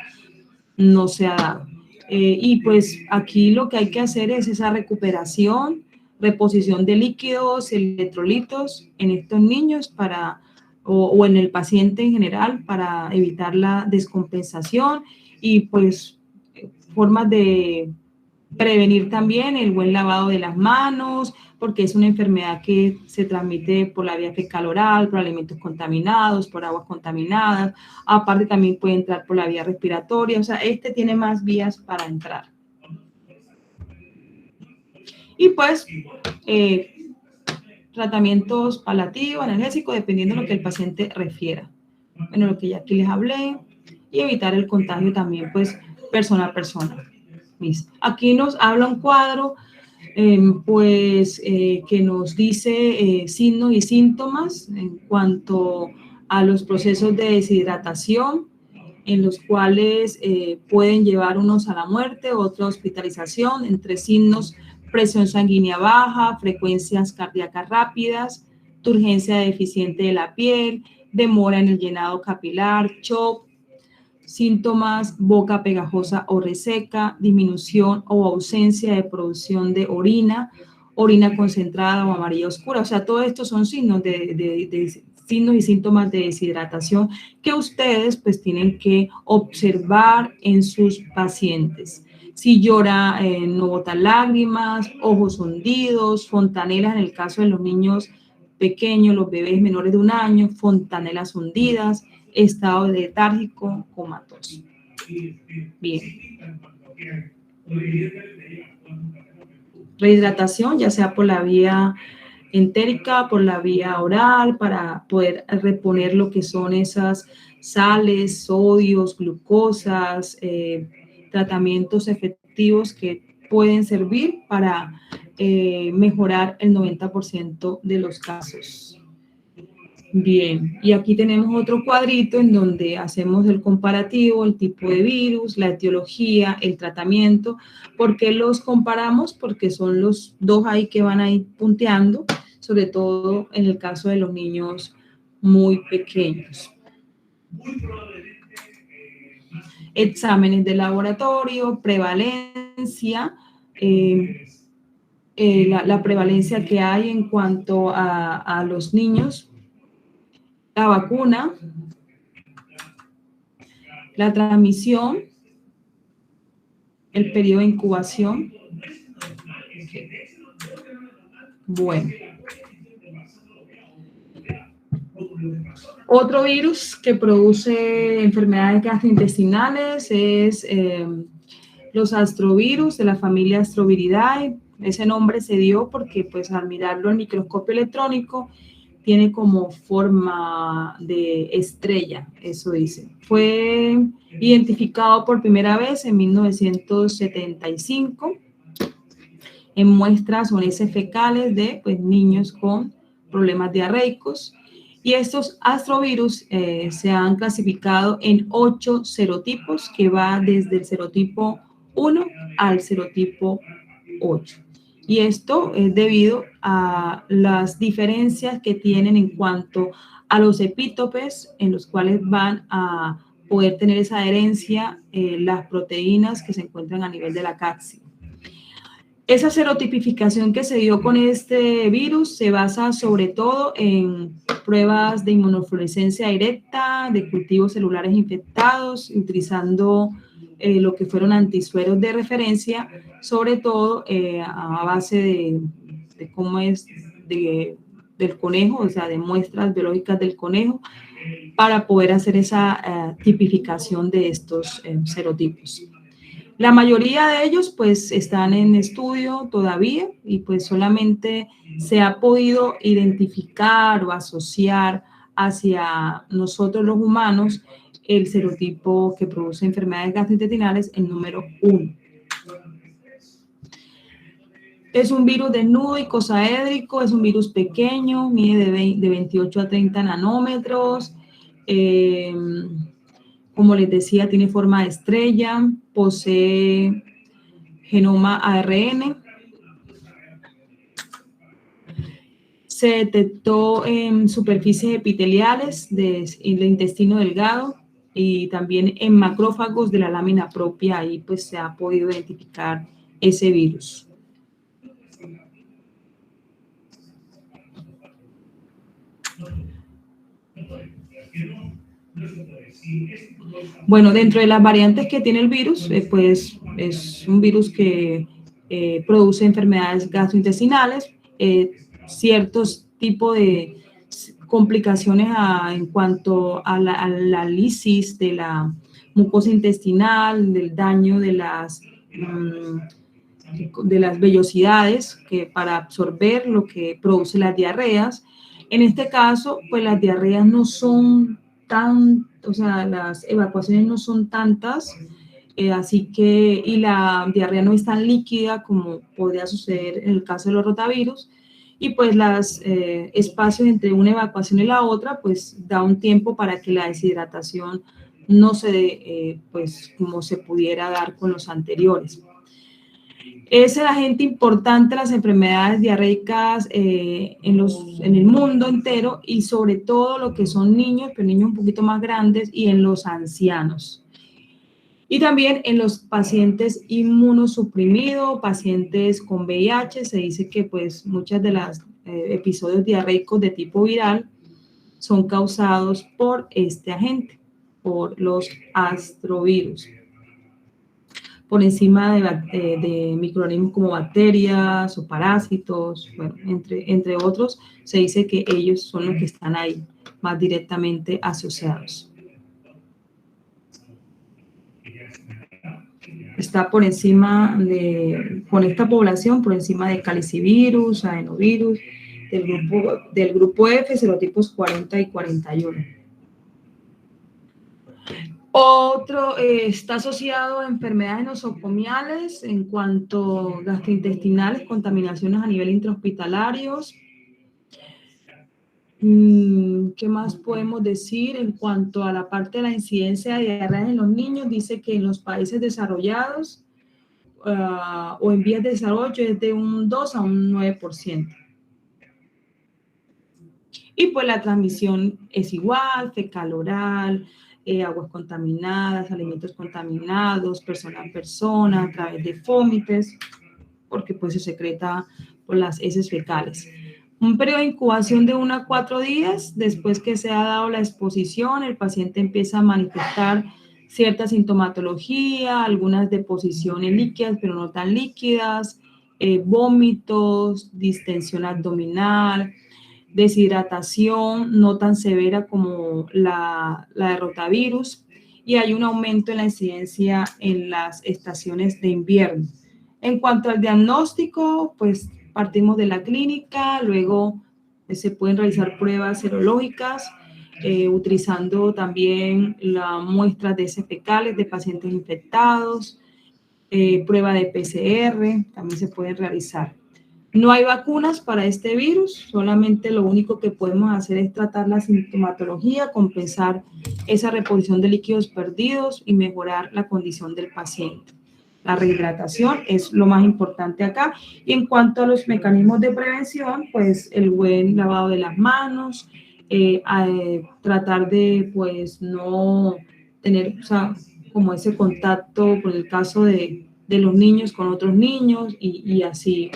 no se ha dado. Y pues aquí lo que hay que hacer es esa recuperación, reposición de líquidos, electrolitos en estos niños o en el paciente en general para evitar la descompensación y pues formas de prevenir también el buen lavado de las manos, porque es una enfermedad que se transmite por la vía fecal oral, por alimentos contaminados, por aguas contaminadas. Aparte también puede entrar por la vía respiratoria, o sea, tiene más vías para entrar. Y pues, tratamientos paliativos, analgésicos, dependiendo de lo que el paciente refiera. Bueno, lo que ya aquí les hablé, y evitar el contagio también, pues, persona a persona. Aquí nos habla un cuadro, que nos dice signos y síntomas en cuanto a los procesos de deshidratación, en los cuales pueden llevar unos a la muerte, otros a hospitalización. Entre signos, presión sanguínea baja, frecuencias cardíacas rápidas, turgencia deficiente de la piel, demora en el llenado capilar, shock. Síntomas, boca pegajosa o reseca, disminución o ausencia de producción de orina, orina concentrada o amarilla oscura. O sea, todo esto son signos signos y síntomas de deshidratación que ustedes pues tienen que observar en sus pacientes. Si llora, no bota lágrimas, ojos hundidos, fontanelas en el caso de los niños pequeños, los bebés menores de 1 año, fontanelas hundidas, estado letárgico, comatoso. Bien. Rehidratación, ya sea por la vía entérica, por la vía oral, para poder reponer lo que son esas sales, sodios, glucosas, tratamientos efectivos que pueden servir para mejorar el 90% de los casos. Bien, y aquí tenemos otro cuadrito en donde hacemos el comparativo, el tipo de virus, la etiología, el tratamiento. ¿Por qué los comparamos? Porque son los dos ahí que van a ir punteando, sobre todo en el caso de los niños muy pequeños. Exámenes de laboratorio, prevalencia, la prevalencia que hay en cuanto a los niños la vacuna, la transmisión, el periodo de incubación. Bueno. Otro virus que produce enfermedades gastrointestinales es los astrovirus de la familia Astroviridae. Ese nombre se dio porque, pues, al mirarlo en microscopio electrónico, tiene como forma de estrella, eso dice. Fue identificado por primera vez en 1975 en muestras o heces fecales de, pues, niños con problemas diarreicos. Y estos astrovirus se han clasificado en 8 serotipos, que va desde el serotipo 1 al serotipo 8. Y esto es debido a las diferencias que tienen en cuanto a los epítopes en los cuales van a poder tener esa adherencia las proteínas que se encuentran a nivel de la cápside. Esa serotipificación que se dio con este virus se basa sobre todo en pruebas de inmunofluorescencia directa, de cultivos celulares infectados, utilizando lo que fueron antisueros de referencia, sobre todo a base de cómo es del conejo, o sea, de muestras biológicas del conejo, para poder hacer esa tipificación de estos serotipos. La mayoría de ellos, pues, están en estudio todavía y, pues, solamente se ha podido identificar o asociar hacia nosotros los humanos el serotipo que produce enfermedades gastrointestinales, el número 1. Es un virus desnudo icosaédrico, es un virus pequeño, mide de 28 a 30 nanómetros. Como les decía, tiene forma de estrella, posee genoma ARN. Se detectó en superficies epiteliales del intestino delgado y también en macrófagos de la lámina propia. Ahí, pues, se ha podido identificar ese virus. Bueno, dentro de las variantes que tiene el virus, pues es un virus que produce enfermedades gastrointestinales, ciertos tipos de complicaciones en cuanto a la lisis de la mucosa intestinal, del daño de las vellosidades que para absorber lo que produce las diarreas. En este caso, pues las diarreas no son o sea, las evacuaciones no son tantas, así que, y la diarrea no es tan líquida como podría suceder en el caso de los rotavirus, y pues los espacios entre una evacuación y la otra, pues da un tiempo para que la deshidratación no se dé, pues, como se pudiera dar con los anteriores. Es el agente importante de las enfermedades diarreicas en el mundo entero y sobre todo lo que son niños, pero niños un poquito más grandes, y en los ancianos. Y también en los pacientes inmunosuprimidos, pacientes con VIH, se dice que, pues, muchos de los episodios diarreicos de tipo viral son causados por este agente, por los astrovirus, por encima de microorganismos como bacterias o parásitos, bueno, entre otros. Se dice que ellos son los que están ahí más directamente asociados. Está por encima con esta población, por encima de calicivirus, adenovirus, del grupo F, serotipos 40 y 41. Otro está asociado a enfermedades nosocomiales en cuanto gastrointestinales, contaminaciones a nivel intrahospitalarios. ¿Qué más podemos decir en cuanto a la parte de la incidencia de diarrea en los niños? Dice que en los países desarrollados o en vías de desarrollo es de un 2 a un 9%. Y pues la transmisión es igual, fecal oral, aguas contaminadas, alimentos contaminados, persona a persona, a través de fómites, porque pues se secreta por las heces fecales. Un periodo de incubación de 1 a 4 días. Después que se ha dado la exposición, el paciente empieza a manifestar cierta sintomatología, algunas deposiciones líquidas, pero no tan líquidas, vómitos, distensión abdominal, deshidratación no tan severa como la de rotavirus, y hay un aumento en la incidencia en las estaciones de invierno. En cuanto al diagnóstico, pues partimos de la clínica, luego se pueden realizar pruebas serológicas, utilizando también las muestras de heces fecales de pacientes infectados, prueba de PCR, también se pueden realizar. No hay vacunas para este virus, solamente lo único que podemos hacer es tratar la sintomatología, compensar esa reposición de líquidos perdidos y mejorar la condición del paciente. La rehidratación es lo más importante acá. Y en cuanto a los mecanismos de prevención, pues el buen lavado de las manos, tratar de pues no tener, o sea, como ese contacto con el caso de los niños con otros niños y así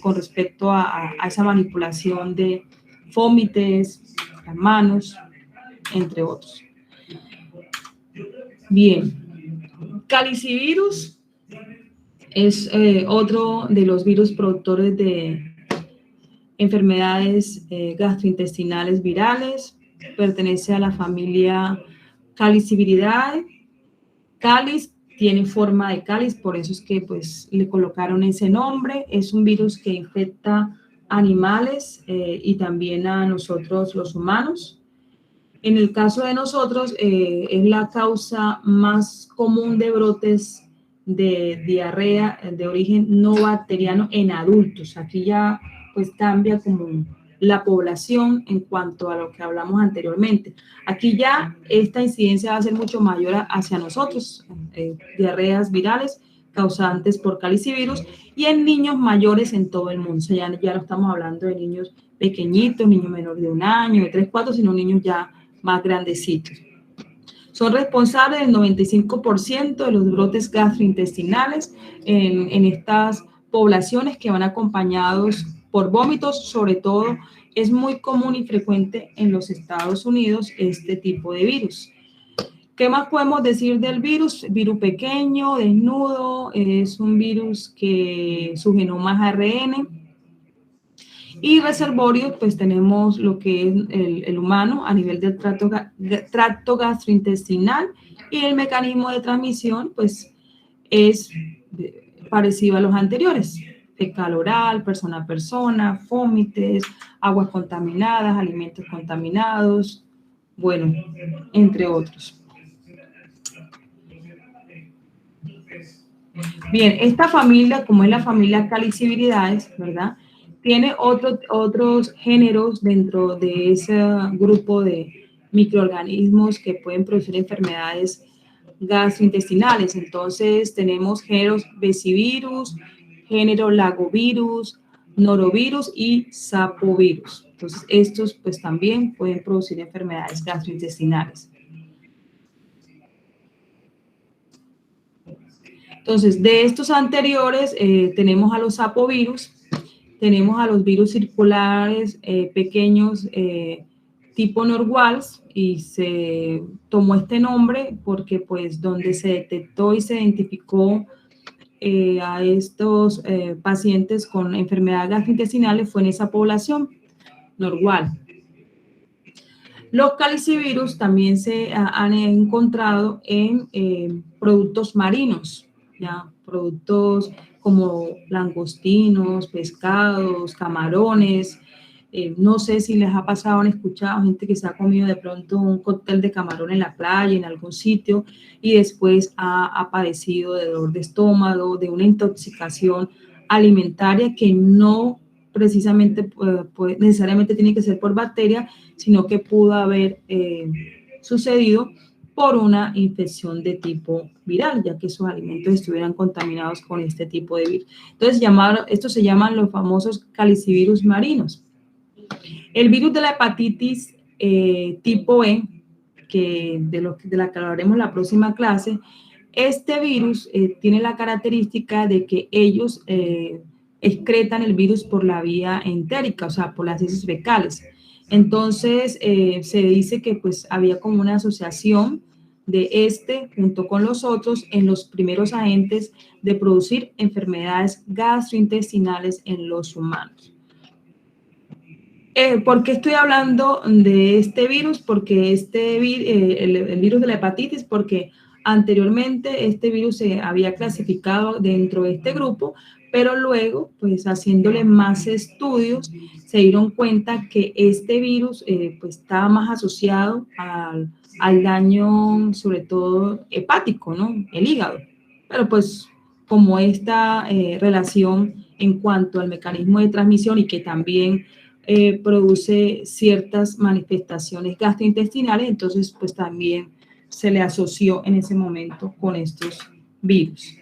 con respecto a esa manipulación de fómites, las manos, entre otros. Bien, calicivirus es otro de los virus productores de enfermedades gastrointestinales virales, pertenece a la familia Caliciviridae. Cáliz tiene forma de cáliz, por eso es que pues le colocaron ese nombre. Es un virus que infecta animales y también a nosotros los humanos. En el caso de nosotros es la causa más común de brotes de diarrea de origen no bacteriano en adultos. Aquí ya pues cambia como la población en cuanto a lo que hablamos anteriormente. Aquí ya esta incidencia va a ser mucho mayor hacia nosotros, diarreas virales causantes por calicivirus, y en niños mayores en todo el mundo. O sea, ya no estamos hablando de niños pequeñitos, niños menores de 1 año, de 3, 4, sino niños ya más grandecitos. Son responsables del 95% de los brotes gastrointestinales en estas poblaciones que van acompañados por vómitos. Sobre todo es muy común y frecuente en los Estados Unidos este tipo de virus. ¿Qué más podemos decir del virus? Virus pequeño, desnudo, es un virus que su genoma es ARN. Y reservorio, pues tenemos lo que es el humano a nivel del tracto gastrointestinal, y el mecanismo de transmisión, pues es parecido a los anteriores: fecal oral, persona a persona, fómites, aguas contaminadas, alimentos contaminados, bueno, entre otros. Bien, esta familia, como es la familia Caliciviridae, ¿verdad?, tiene otros géneros dentro de ese grupo de microorganismos que pueden producir enfermedades gastrointestinales. Entonces tenemos géneros Besivirus, género Lagovirus, Norovirus y Sapovirus. Entonces estos pues también pueden producir enfermedades gastrointestinales. Entonces, de estos anteriores tenemos a los sapovirus, tenemos a los virus circulares pequeños tipo Norwals, y se tomó este nombre porque pues donde se detectó y se identificó a estos pacientes con enfermedades gastrointestinales fue en esa población, Norwal. Los calicivirus también se han encontrado en productos marinos, ¿ya? Productos como langostinos, pescados, camarones. No sé si les ha pasado, han escuchado gente que se ha comido de pronto un cóctel de camarón en la playa, en algún sitio, y después ha padecido de dolor de estómago, de una intoxicación alimentaria que no precisamente necesariamente tiene que ser por bacteria, sino que pudo haber sucedido por una infección de tipo viral, ya que esos alimentos estuvieran contaminados con este tipo de virus. Entonces, estos se llaman los famosos calicivirus marinos. El virus de la hepatitis tipo E, de la que hablaremos en la próxima clase, este virus tiene la característica de que ellos excretan el virus por la vía entérica, o sea, por las heces fecales. Entonces, se dice que pues había como una asociación de junto con los otros, en los primeros agentes de producir enfermedades gastrointestinales en los humanos. ¿Por qué estoy hablando de este virus? Porque el virus de la hepatitis, porque anteriormente este virus se había clasificado dentro de este grupo, pero luego, pues haciéndole más estudios, se dieron cuenta que este virus pues estaba más asociado al daño, sobre todo hepático, ¿no? El hígado. Pero pues como esta relación en cuanto al mecanismo de transmisión y que también produce ciertas manifestaciones gastrointestinales, entonces pues también se le asoció en ese momento con estos virus.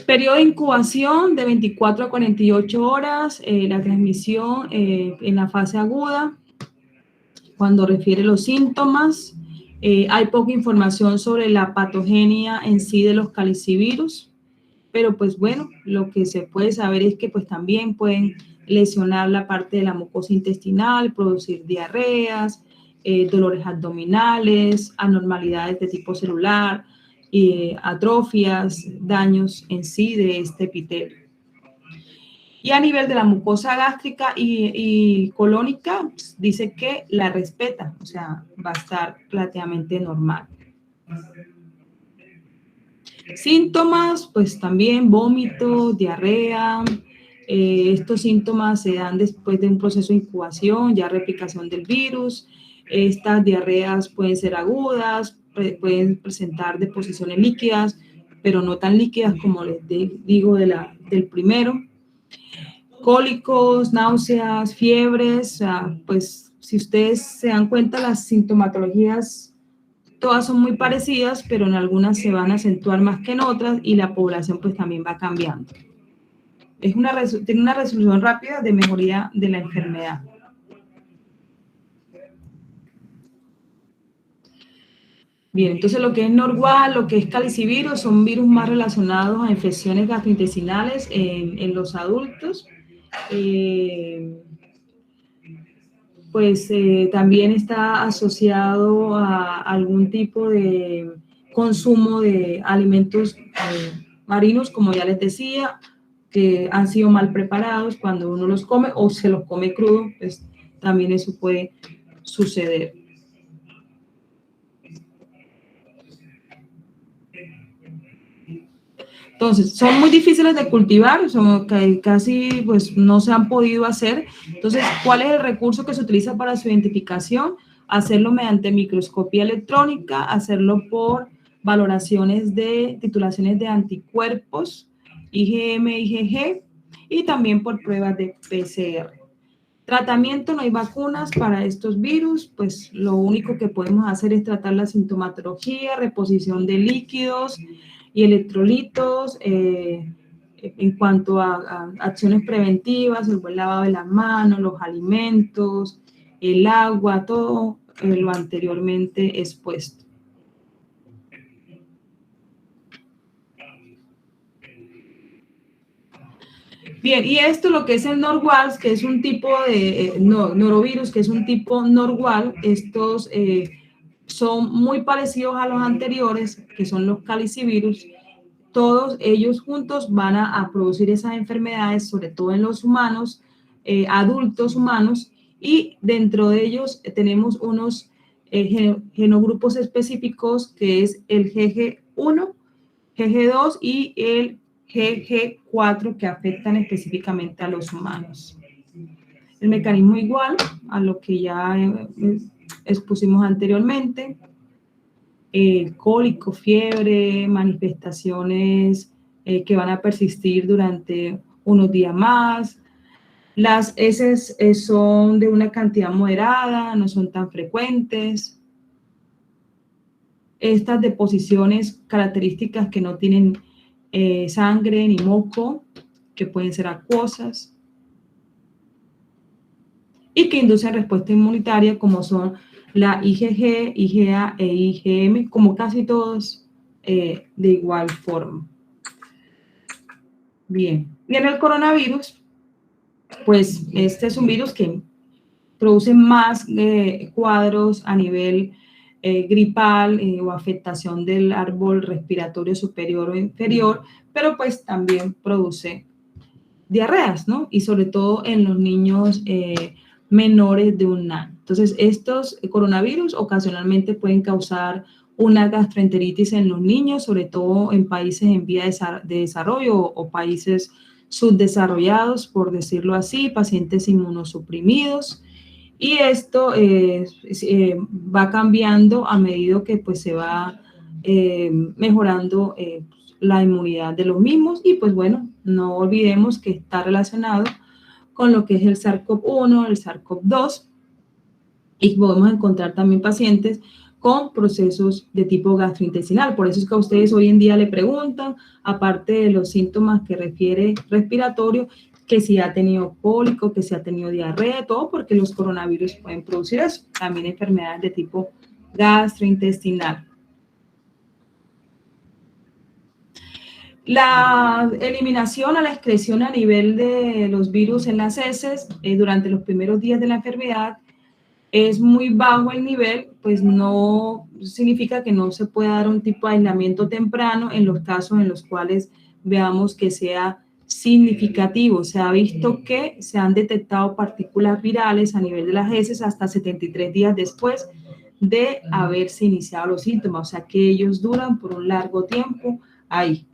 Periodo de incubación de 24 a 48 horas, la transmisión en la fase aguda, cuando refiere los síntomas. Hay poca información sobre la patogenia en sí de los calicivirus, pero pues bueno, lo que se puede saber es que pues también pueden lesionar la parte de la mucosa intestinal, producir diarreas, dolores abdominales, anormalidades de tipo celular, atrofias, daños en sí de este epitelio. Y a nivel de la mucosa gástrica y colónica, pues, dice que la respeta, o sea, va a estar relativamente normal. Síntomas, pues también vómito, diarrea. Estos síntomas se dan después de un proceso de incubación, ya replicación del virus. Estas diarreas pueden ser agudas, pueden presentar deposiciones líquidas, pero no tan líquidas como les digo del primero. Cólicos, náuseas, fiebres, pues si ustedes se dan cuenta, las sintomatologías todas son muy parecidas, pero en algunas se van a acentuar más que en otras y la población pues también va cambiando. Tiene una resolución rápida de mejoría de la enfermedad. Bien, entonces lo que es Norwal, lo que es calicivirus, son virus más relacionados a infecciones gastrointestinales en los adultos. También está asociado a algún tipo de consumo de alimentos marinos, como ya les decía, que han sido mal preparados cuando uno los come o se los come crudo, pues también eso puede suceder. Entonces, son muy difíciles de cultivar, son casi pues no se han podido hacer. Entonces, ¿cuál es el recurso que se utiliza para su identificación? Hacerlo mediante microscopía electrónica, hacerlo por valoraciones de titulaciones de anticuerpos, IgM, IgG, y también por pruebas de PCR. Tratamiento, no hay vacunas para estos virus, pues lo único que podemos hacer es tratar la sintomatología, reposición de líquidos y electrolitos, en cuanto a acciones preventivas, el buen lavado de las manos, los alimentos, el agua, todo lo anteriormente expuesto. Bien, y esto lo que es el Norwal, que es un tipo de norovirus, que es un tipo Norwal, estos son muy parecidos a los anteriores, que son los calicivirus. Todos ellos juntos van a producir esas enfermedades, sobre todo en los humanos, adultos humanos, y dentro de ellos tenemos unos genogrupos específicos, que es el GG1, GG2 y el GG4, que afectan específicamente a los humanos. El mecanismo igual a lo que ya expusimos anteriormente. Cólico, fiebre, manifestaciones que van a persistir durante unos días más. Las heces son de una cantidad moderada, no son tan frecuentes. Estas deposiciones características que no tienen sangre ni moco, que pueden ser acuosas, y que inducen respuesta inmunitaria, como son la IgG, IgA e IgM, como casi todos de igual forma. Bien, y en el coronavirus, pues este es un virus que produce más cuadros a nivel gripal o afectación del árbol respiratorio superior o inferior, pero pues también produce diarreas, ¿no? Y sobre todo en los niños menores de 1 año. Entonces, estos coronavirus ocasionalmente pueden causar una gastroenteritis en los niños, sobre todo en países en vía de desarrollo o países subdesarrollados, por decirlo así, pacientes inmunosuprimidos. Y esto va cambiando a medida que pues, se va mejorando la inmunidad de los mismos. Y pues bueno, no olvidemos que está relacionado con lo que es el SARS-CoV-1, el SARS-CoV-2, y podemos encontrar también pacientes con procesos de tipo gastrointestinal. Por eso es que a ustedes hoy en día le preguntan, aparte de los síntomas que refiere respiratorio, que si ha tenido cólico, que si ha tenido diarrea, todo porque los coronavirus pueden producir eso. También enfermedades de tipo gastrointestinal. La eliminación o la excreción a nivel de los virus en las heces durante los primeros días de la enfermedad es muy bajo el nivel, pues no significa que no se pueda dar un tipo de aislamiento temprano en los casos en los cuales veamos que sea significativo. Se ha visto que se han detectado partículas virales a nivel de las heces hasta 73 días después de haberse iniciado los síntomas, o sea que ellos duran por un largo tiempo ahí,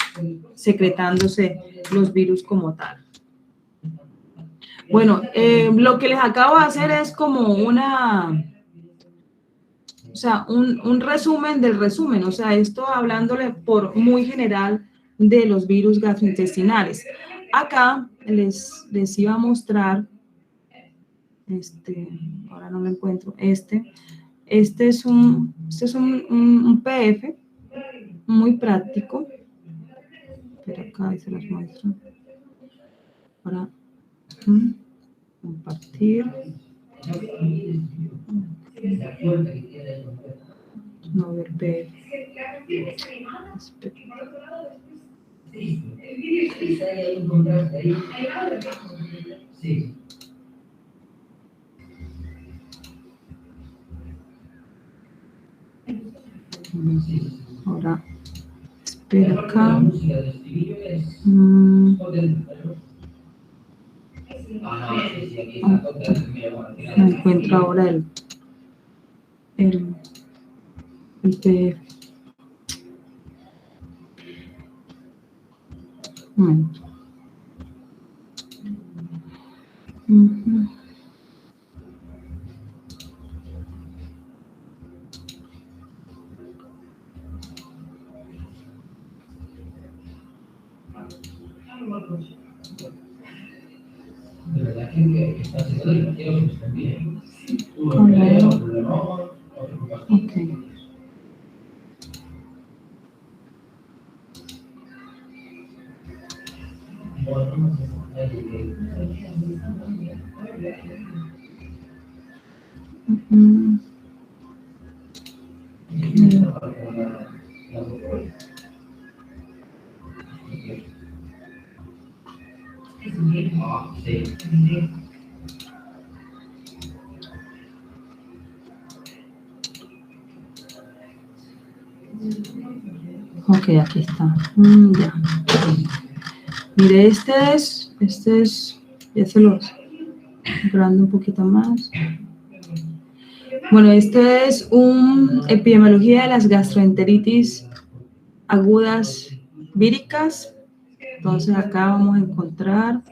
secretándose los virus como tal. Bueno, lo que les acabo de hacer es como un resumen del resumen, o sea, esto hablándole por muy general de los virus gastrointestinales. Acá les iba a mostrar, ahora no lo encuentro, este es un PDF muy práctico, pero acá se los muestro. Ahora, compartir. No ver PDF. Ahora, espera acá. No encuentro ahora el PDF. De verdad que está haciendo divertido, está bien. Ok. Ok, aquí está. Ya. Mire, este es, ya se los grande un poquito más. Bueno, este es epidemiología de las gastroenteritis agudas víricas. Entonces acá vamos a encontrar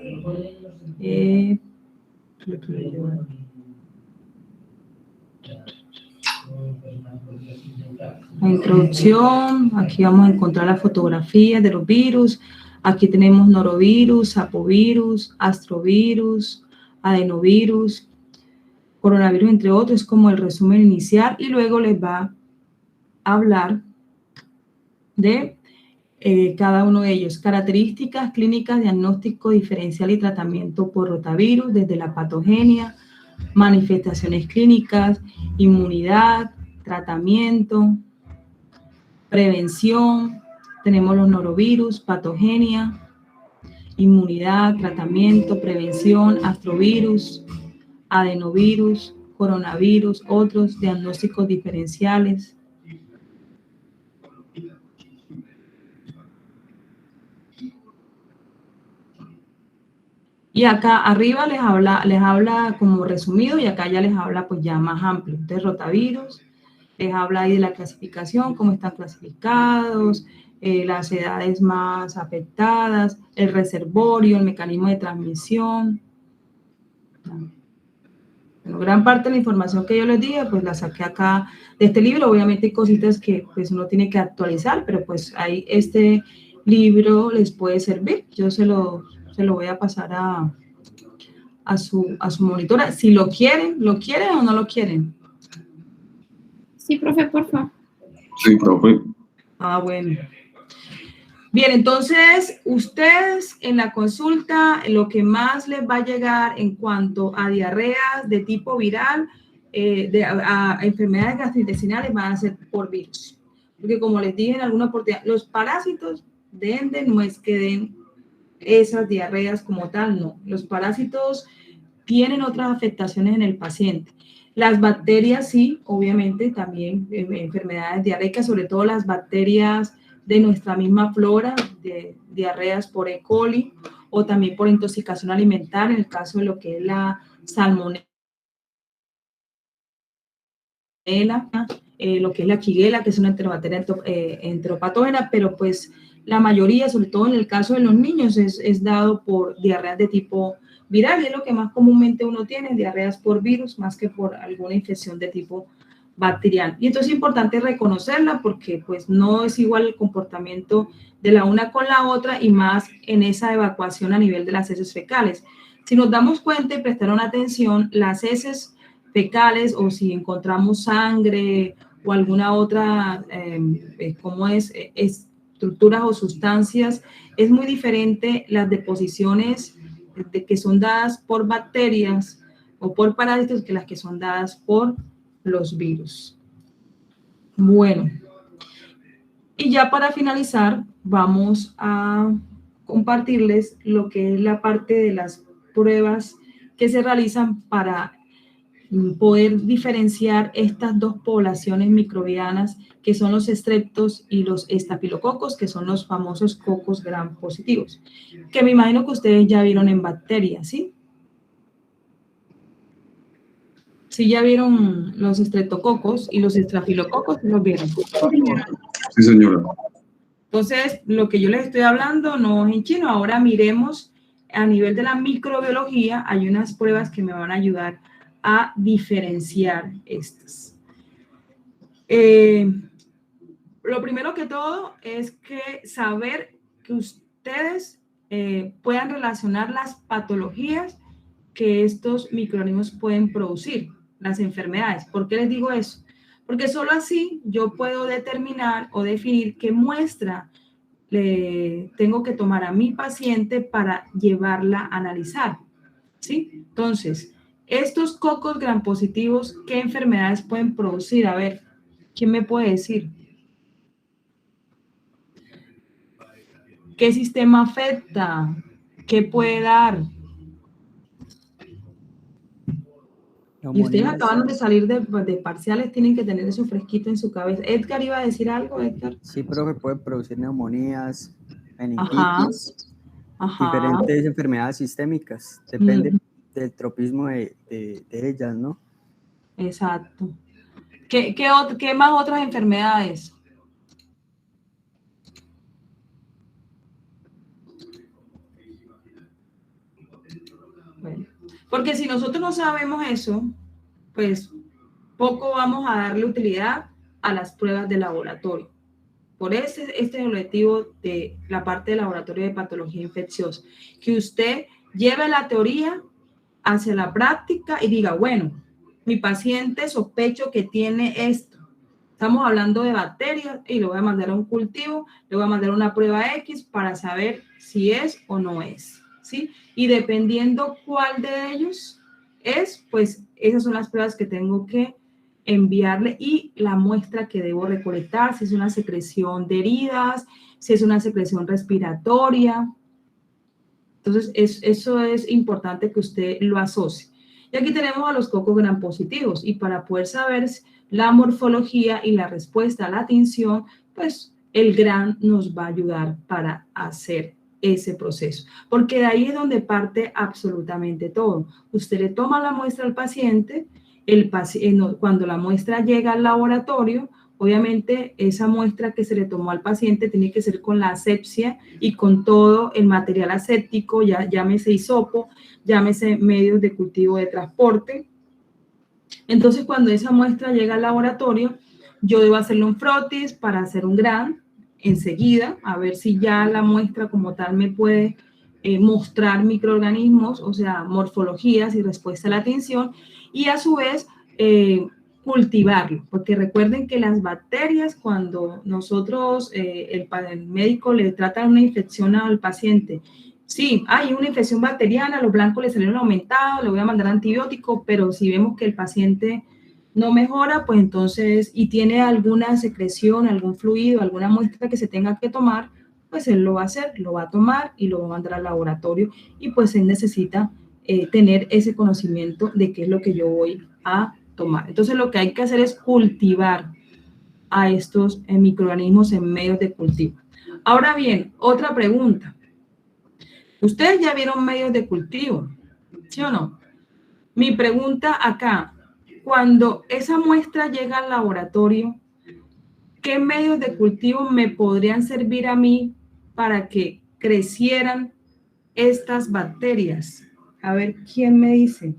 la introducción. Aquí vamos a encontrar la fotografía de los virus. Aquí tenemos norovirus, sapovirus, astrovirus, adenovirus, coronavirus, entre otros, como el resumen inicial, y luego les va a hablar de cada uno de ellos. Características clínicas, diagnóstico diferencial y tratamiento por rotavirus, desde la patogenia, manifestaciones clínicas, inmunidad, tratamiento, prevención. Tenemos los norovirus, patogenia, inmunidad, tratamiento, prevención, astrovirus, adenovirus, coronavirus, otros diagnósticos diferenciales. Y acá arriba les habla como resumido y acá ya les habla pues ya más amplio. Entonces, rotavirus, les habla ahí de la clasificación, cómo están clasificados, las edades más afectadas, el reservorio, el mecanismo de transmisión. Bueno, gran parte de la información que yo les dije, pues la saqué acá de este libro. Obviamente hay cositas que pues uno tiene que actualizar, pero pues ahí este libro les puede servir. Yo se lo voy a pasar a su monitora. Si lo quieren o no lo quieren. Sí, profe, por favor. Sí, profe. Ah, bueno. Bien, entonces, ustedes en la consulta, lo que más les va a llegar en cuanto a diarreas de tipo viral, a enfermedades gastrointestinales van a ser por virus. Porque como les dije en alguna oportunidad, los parásitos de Ende no es que den esas diarreas como tal, no. Los parásitos tienen otras afectaciones en el paciente. Las bacterias sí, obviamente, también enfermedades diarreicas, sobre todo las bacterias de nuestra misma flora, de diarreas por E. coli o también por intoxicación alimentaria, en el caso de lo que es la salmonela, lo que es la Shigella, que es una enterobacteria enteropatógena, pero pues la mayoría, sobre todo en el caso de los niños, es dado por diarreas de tipo viral, y es lo que más comúnmente uno tiene, diarreas por virus, más que por alguna infección de tipo bacteriano. Y entonces es importante reconocerla porque pues no es igual el comportamiento de la una con la otra y más en esa evacuación a nivel de las heces fecales. Si nos damos cuenta y prestaron atención, las heces fecales o si encontramos sangre o alguna otra, estructuras o sustancias, es muy diferente las deposiciones que son dadas por bacterias o por parásitos que las que son dadas por los virus. Bueno, y ya para finalizar, vamos a compartirles lo que es la parte de las pruebas que se realizan para poder diferenciar estas dos poblaciones microbianas que son los estreptos y los estafilococos, que son los famosos cocos gram positivos, que me imagino que ustedes ya vieron en bacterias, ¿sí? Sí, ya vieron los estreptococos y los estafilococos, ¿los vieron? Sí, señora. Entonces, lo que yo les estoy hablando no es en chino. Ahora miremos a nivel de la microbiología, hay unas pruebas que me van a ayudar a diferenciar estas. Lo primero que todo es que saber que ustedes puedan relacionar las patologías que estos microorganismos pueden producir, las enfermedades. ¿Por qué les digo eso? Porque solo así yo puedo determinar o definir qué muestra tengo que tomar a mi paciente para llevarla a analizar, ¿sí? Entonces, estos cocos gram positivos, ¿qué enfermedades pueden producir? A ver, ¿quién me puede decir? ¿Qué sistema afecta? ¿Qué puede dar? Y ustedes acaban de salir de parciales, tienen que tener eso fresquito en su cabeza. ¿Edgar iba a decir algo, Edgar? Sí, profe, puede producir neumonías, meningitis, Ajá. diferentes enfermedades sistémicas. Depende del tropismo de ellas, ¿no? Exacto. ¿Qué más otras enfermedades? Bueno, porque si nosotros no sabemos eso, pues poco vamos a darle utilidad a las pruebas de laboratorio. Por este es el objetivo de la parte de laboratorio de patología infecciosa, que usted lleve la teoría hacia la práctica y diga, bueno, mi paciente sospecho que tiene esto. Estamos hablando de bacterias y lo voy a mandar a un cultivo, le voy a mandar una prueba X para saber si es o no es, ¿sí? Y dependiendo cuál de ellos es, pues esas son las pruebas que tengo que enviarle y la muestra que debo recolectar, si es una secreción de heridas, si es una secreción respiratoria. Entonces, eso es importante que usted lo asocie. Y aquí tenemos a los cocos gram positivos. Y para poder saber la morfología y la respuesta a la tinción, pues el gram nos va a ayudar para hacer ese proceso. Porque de ahí es donde parte absolutamente todo. Usted le toma la muestra al paciente, cuando la muestra llega al laboratorio, obviamente esa muestra que se le tomó al paciente tiene que ser con la asepsia y con todo el material aséptico, llámese hisopo, llámese medios de cultivo de transporte. Entonces, cuando esa muestra llega al laboratorio, yo debo hacerle un frotis para hacer un gram enseguida, a ver si ya la muestra como tal me puede mostrar microorganismos, o sea, morfologías y respuesta a la tinción, y a su vez cultivarlo, porque recuerden que las bacterias, cuando nosotros, el médico le trata una infección al paciente, sí, hay una infección bacteriana, los blancos le salieron aumentados, le voy a mandar antibiótico, pero si vemos que el paciente no mejora, pues entonces, y tiene alguna secreción, algún fluido, alguna muestra que se tenga que tomar, pues él lo va a hacer, lo va a tomar y lo va a mandar al laboratorio, y pues él necesita tener ese conocimiento de qué es lo que yo voy a tomar. Entonces, lo que hay que hacer es cultivar a estos microorganismos en medios de cultivo. Ahora bien, otra pregunta. Ustedes ya vieron medios de cultivo, ¿sí o no? Mi pregunta acá, cuando esa muestra llega al laboratorio, ¿qué medios de cultivo me podrían servir a mí para que crecieran estas bacterias? A ver, ¿quién me dice?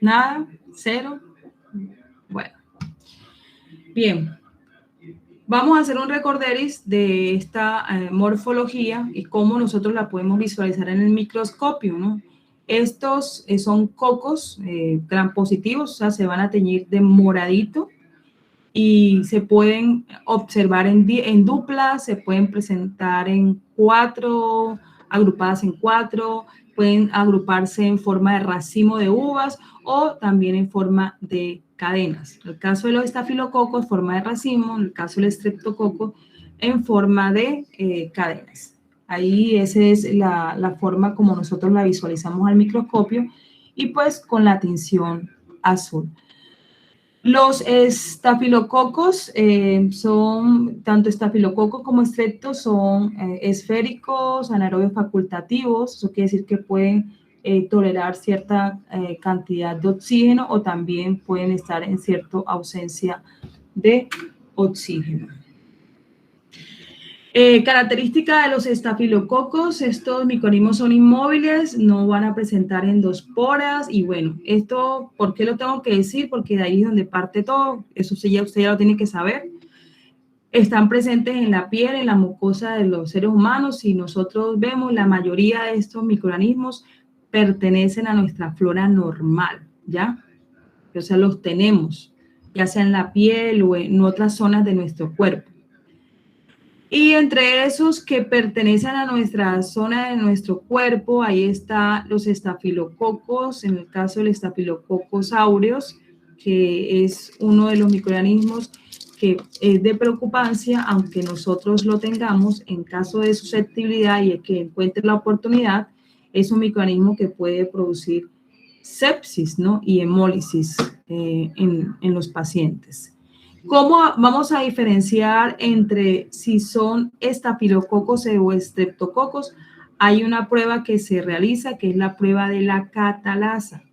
¿Nada? ¿Cero? Bueno. Bien. Vamos a hacer un recorderis de esta morfología y cómo nosotros la podemos visualizar en el microscopio, ¿no? Estos son cocos gram positivos, o sea, se van a teñir de moradito y se pueden observar en duplas, se pueden presentar en 4, agrupadas en 4, pueden agruparse en forma de racimo de uvas o también en forma de cadenas. En el caso de los estafilococos, forma de racimo, en el caso del estreptococo, en forma de cadenas. Ahí esa es la forma como nosotros la visualizamos al microscopio y pues con la tinción azul. Los estafilococos son, tanto estafilococos como estreptos, son esféricos, anaerobios facultativos, eso quiere decir que pueden tolerar cierta cantidad de oxígeno o también pueden estar en cierta ausencia de oxígeno. Característica de los estafilococos, estos microorganismos son inmóviles, no van a presentar endosporas y bueno, esto, ¿por qué lo tengo que decir? Porque de ahí es donde parte todo, eso usted ya lo tiene que saber. Están presentes en la piel, en la mucosa de los seres humanos y nosotros vemos la mayoría de estos microorganismos pertenecen a nuestra flora normal, ¿ya? O sea, los tenemos, ya sea en la piel o en otras zonas de nuestro cuerpo. Y entre esos que pertenecen a nuestra zona de nuestro cuerpo, ahí están los estafilococos, en el caso del Staphylococcus aureus, que es uno de los microorganismos que es de preocupancia, aunque nosotros lo tengamos, en caso de susceptibilidad y que encuentre la oportunidad, es un microorganismo que puede producir sepsis, ¿no? Y hemólisis en los pacientes. ¿Cómo vamos a diferenciar entre si son estafilococos o estreptococos? Hay una prueba que se realiza, que es la prueba de la catalasa,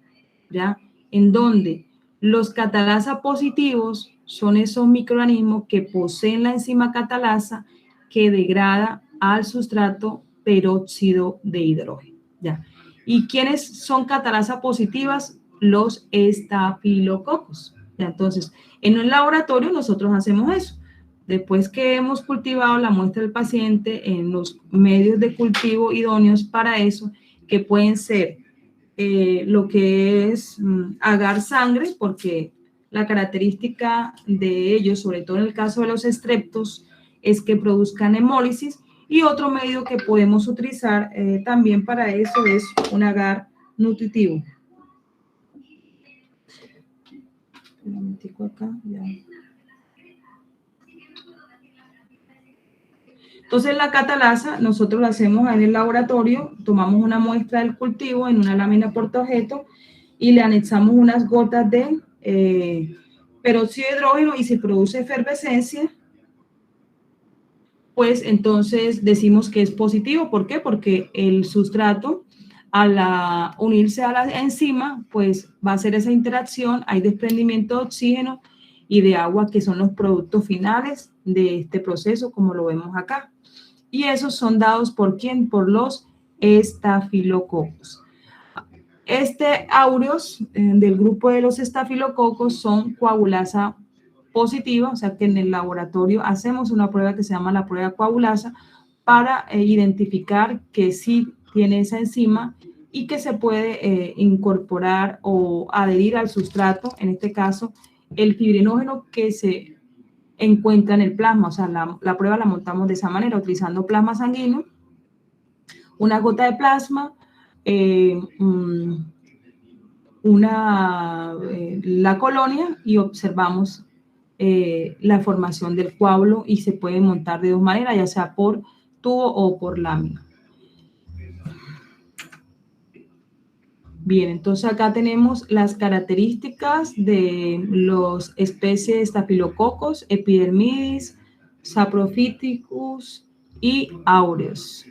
¿ya? En donde los catalasa positivos son esos microorganismos que poseen la enzima catalasa que degrada al sustrato peróxido de hidrógeno, ¿ya? ¿Y quiénes son catalasa positivas? Los estafilococos. Entonces, en el laboratorio nosotros hacemos eso. Después que hemos cultivado la muestra del paciente en los medios de cultivo idóneos para eso, que pueden ser lo que es agar sangre, porque la característica de ellos, sobre todo en el caso de los estreptos, es que produzcan hemólisis, y otro medio que podemos utilizar también para eso es un agar nutritivo. momentico acá, ya. Entonces la catalasa nosotros la hacemos en el laboratorio, tomamos una muestra del cultivo en una lámina portaobjeto y le anexamos unas gotas de peróxido de hidrógeno, y si produce efervescencia, pues entonces decimos que es positivo. ¿Por qué? Porque el sustrato, al unirse a la enzima, pues va a hacer esa interacción, hay desprendimiento de oxígeno y de agua, que son los productos finales de este proceso, como lo vemos acá. Y esos son dados ¿por quién? Por los estafilococos. Este aureus del grupo de los estafilococos son coagulasa positiva, o sea que en el laboratorio hacemos una prueba que se llama la prueba coagulasa para identificar que sí tiene esa enzima y que se puede incorporar o adherir al sustrato, en este caso el fibrinógeno que se encuentra en el plasma. O sea, la prueba la montamos de esa manera, utilizando plasma sanguíneo, una gota de plasma, la colonia, y observamos la formación del coágulo, y se puede montar de dos maneras, ya sea por tubo o por lámina. Bien, entonces acá tenemos las características de los especies de estafilococos, epidermidis, saprophyticus y aureus.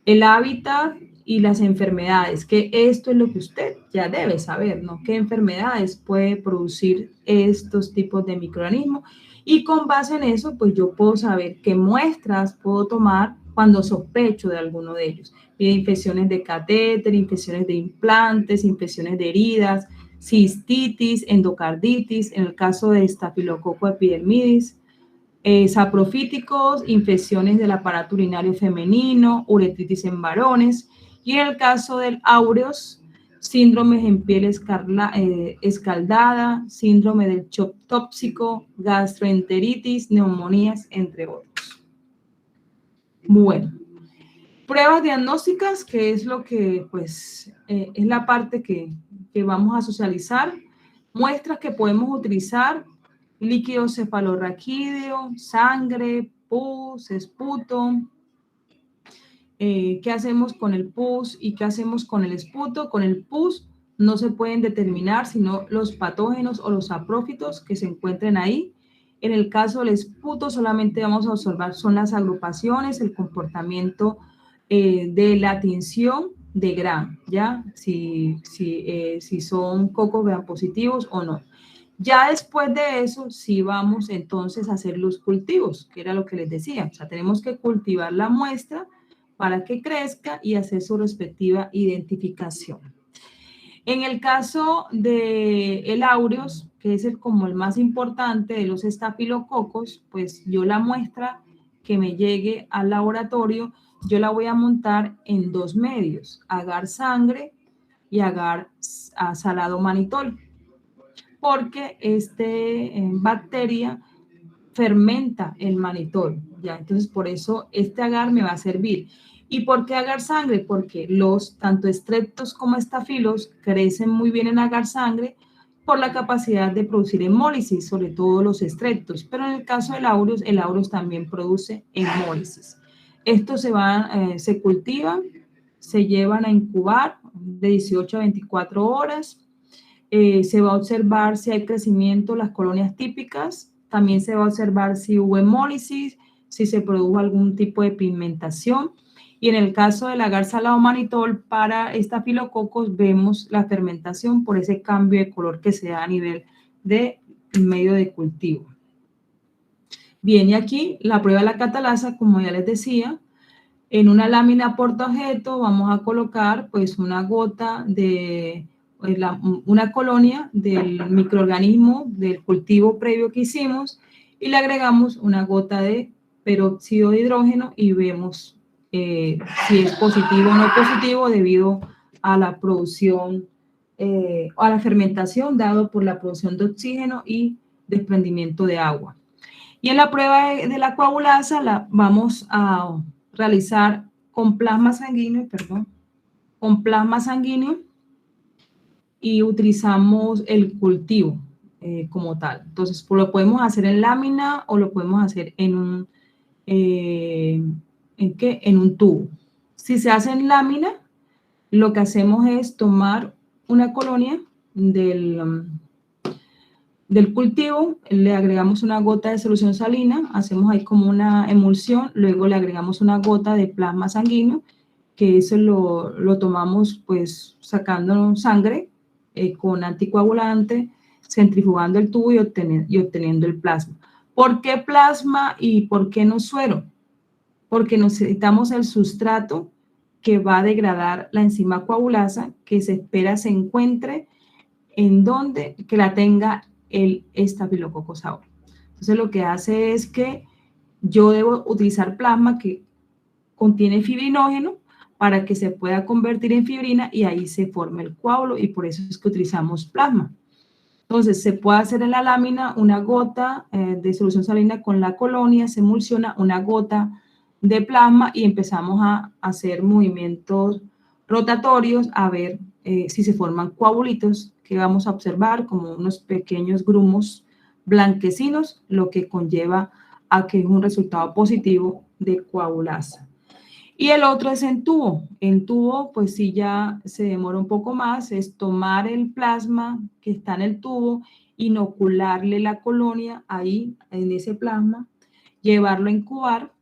El hábitat y las enfermedades, que esto es lo que usted ya debe saber, ¿no? ¿Qué enfermedades puede producir estos tipos de microorganismos? Y con base en eso, pues yo puedo saber qué muestras puedo tomar cuando sospecho de alguno de ellos. Infecciones de catéter, infecciones de implantes, infecciones de heridas, cistitis, endocarditis, en el caso de estafilococo epidermidis, saprofíticos, infecciones del aparato urinario femenino, uretritis en varones, y en el caso del aureus, síndromes en piel escaldada, síndrome del shock tóxico, gastroenteritis, neumonías, entre otros. Bueno, pruebas diagnósticas, que es lo que, pues, es la parte que vamos a socializar. Muestras que podemos utilizar: líquido cefalorraquídeo, sangre, pus, esputo. ¿Qué hacemos con el pus y qué hacemos con el esputo? Con el pus no se pueden determinar sino los patógenos o los saprófitos que se encuentren ahí. En el caso del esputo solamente vamos a observar son las agrupaciones, el comportamiento de la tinción de Gram, ¿ya? Si son cocos gram positivos o no. Ya después de eso, sí vamos entonces a hacer los cultivos, que era lo que les decía. O sea, tenemos que cultivar la muestra para que crezca y hacer su respectiva identificación. En el caso del aureus, que es como el más importante de los estafilococos, pues yo la muestra que me llegue al laboratorio, yo la voy a montar en dos medios: agar sangre y agar salado manitol, porque bacteria fermenta el manitol, ¿ya? Entonces, por eso este agar me va a servir. ¿Y por qué agar sangre? Porque los tanto estreptos como estafilos crecen muy bien en agar sangre por la capacidad de producir hemólisis, sobre todo los estreptos, pero en el caso del aureus, el aureus también produce hemólisis. Estos se cultivan, se llevan a incubar de 18 a 24 horas, se va a observar si hay crecimiento, las colonias típicas, también se va a observar si hubo hemólisis, si se produjo algún tipo de pigmentación. Y en el caso del agar salado manitol para estafilococos vemos la fermentación por ese cambio de color que se da a nivel de medio de cultivo. Bien, y aquí la prueba de la catalasa, como ya les decía, en una lámina portaobjeto vamos a colocar pues una gota de una colonia del microorganismo del cultivo previo que hicimos y le agregamos una gota de peróxido de hidrógeno y vemos si es positivo o no positivo debido a la producción o a la fermentación dado por la producción de oxígeno y desprendimiento de agua. Y en la prueba de la coagulasa la vamos a realizar con plasma sanguíneo, y utilizamos el cultivo. como tal. Entonces, pues, lo podemos hacer en lámina o lo podemos hacer en un, ¿en un tubo. Si se hace en lámina, lo que hacemos es tomar una colonia del cultivo, le agregamos una gota de solución salina, hacemos ahí como una emulsión, luego le agregamos una gota de plasma sanguíneo, que eso lo tomamos pues sacando sangre con anticoagulante, centrifugando el tubo y obteniendo el plasma. ¿Por qué plasma y por qué no suero? Porque necesitamos el sustrato que va a degradar la enzima coagulasa, que se espera se encuentre en donde que la tenga el Staphylococcus aureus. Entonces lo que hace es que yo debo utilizar plasma que contiene fibrinógeno para que se pueda convertir en fibrina y ahí se forme el coágulo, y por eso es que utilizamos plasma. Entonces se puede hacer en la lámina una gota de solución salina con la colonia, se emulsiona una gota de plasma y empezamos a hacer movimientos rotatorios a ver si se forman coagulitos que vamos a observar como unos pequeños grumos blanquecinos, lo que conlleva a que es un resultado positivo de coagulasa. Y el otro es en tubo. En tubo, pues sí ya se demora un poco más, es tomar el plasma que está en el tubo, inocularle la colonia ahí en ese plasma, llevarlo a incubar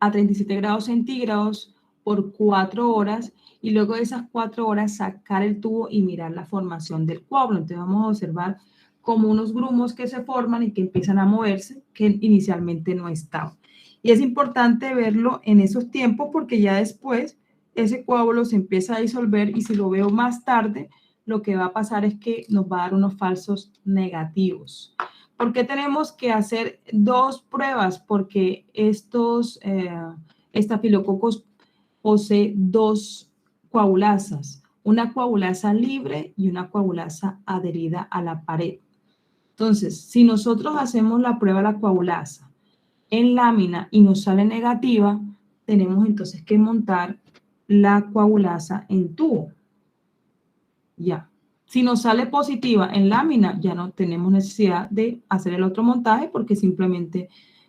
a 37 grados centígrados por 4 horas y luego de esas 4 horas sacar el tubo y mirar la formación del coágulo. Entonces vamos a observar como unos grumos que se forman y que empiezan a moverse que inicialmente no estaban. Y es importante verlo en esos tiempos porque ya después ese coágulo se empieza a disolver y si lo veo más tarde, lo que va a pasar es que nos va a dar unos falsos negativos. ¿Por qué tenemos que hacer 2 pruebas? Porque estos estafilococos posee 2 coagulasas, una coagulasa libre y una coagulasa adherida a la pared. Entonces, si nosotros hacemos la prueba de la coagulasa en lámina y nos sale negativa, tenemos entonces que montar la coagulasa en tubo. Ya. Si nos sale positiva en lámina, ya no tenemos necesidad de hacer el otro montaje porque simplemente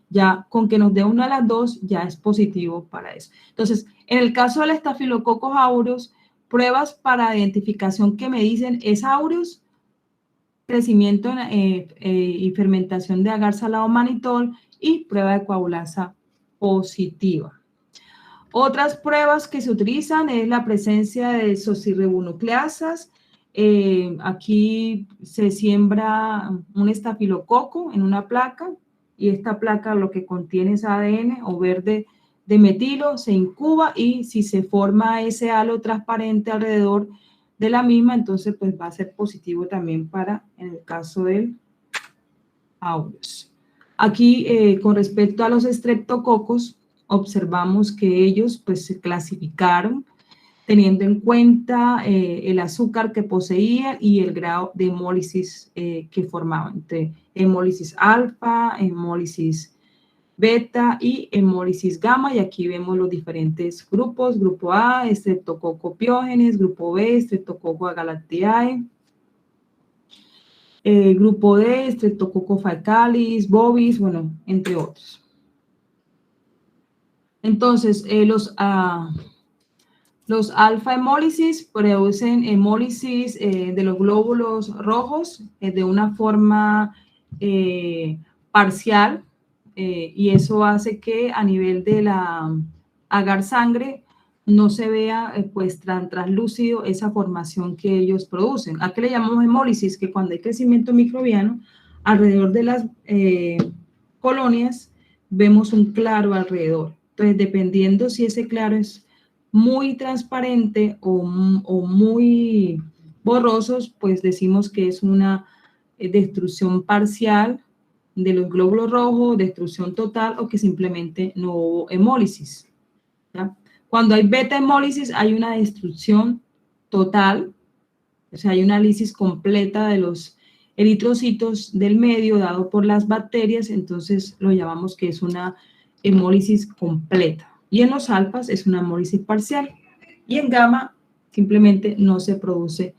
ya con que nos dé una de las 2 ya es positivo para eso. Entonces, en el caso del Staphylococcus aureus, pruebas para identificación que me dicen es aureus, crecimiento y fermentación de agar salado manitol y prueba de coagulasa positiva. Otras pruebas que se utilizan es la presencia de desoxirribonucleasas. Aquí se siembra un estafilococo en una placa y esta placa lo que contiene es ADN o verde de metilo, se incuba y si se forma ese halo transparente alrededor de la misma, entonces pues va a ser positivo también para en el caso del aureus. Aquí con respecto a los estreptococos, observamos que ellos pues se clasificaron teniendo en cuenta el azúcar que poseía y el grado de hemólisis que formaban, entre hemólisis alfa, hemólisis beta y hemólisis gamma, y aquí vemos los diferentes grupos, grupo A, Streptococcus pyogenes, grupo B, Streptococcus agalactiae, grupo D, Streptococcus faecalis, bovis, bueno, entre otros. Entonces, los alfa hemólisis producen hemólisis de los glóbulos rojos de una forma parcial y eso hace que a nivel de la agar sangre no se vea pues tan translúcido esa formación que ellos producen. ¿A qué le llamamos hemólisis? Que cuando hay crecimiento microbiano, alrededor de las colonias vemos un claro alrededor. Entonces, dependiendo si ese claro es muy transparente o muy borrosos, pues decimos que es una destrucción parcial de los glóbulos rojos, destrucción total o que simplemente no hubo hemólisis. ¿Ya? Cuando hay beta hemólisis hay una destrucción total, o sea, hay una lisis completa de los eritrocitos del medio dado por las bacterias, entonces lo llamamos que es una hemólisis completa. Y en los alfas es una hemólisis parcial. Y en gamma simplemente no se produce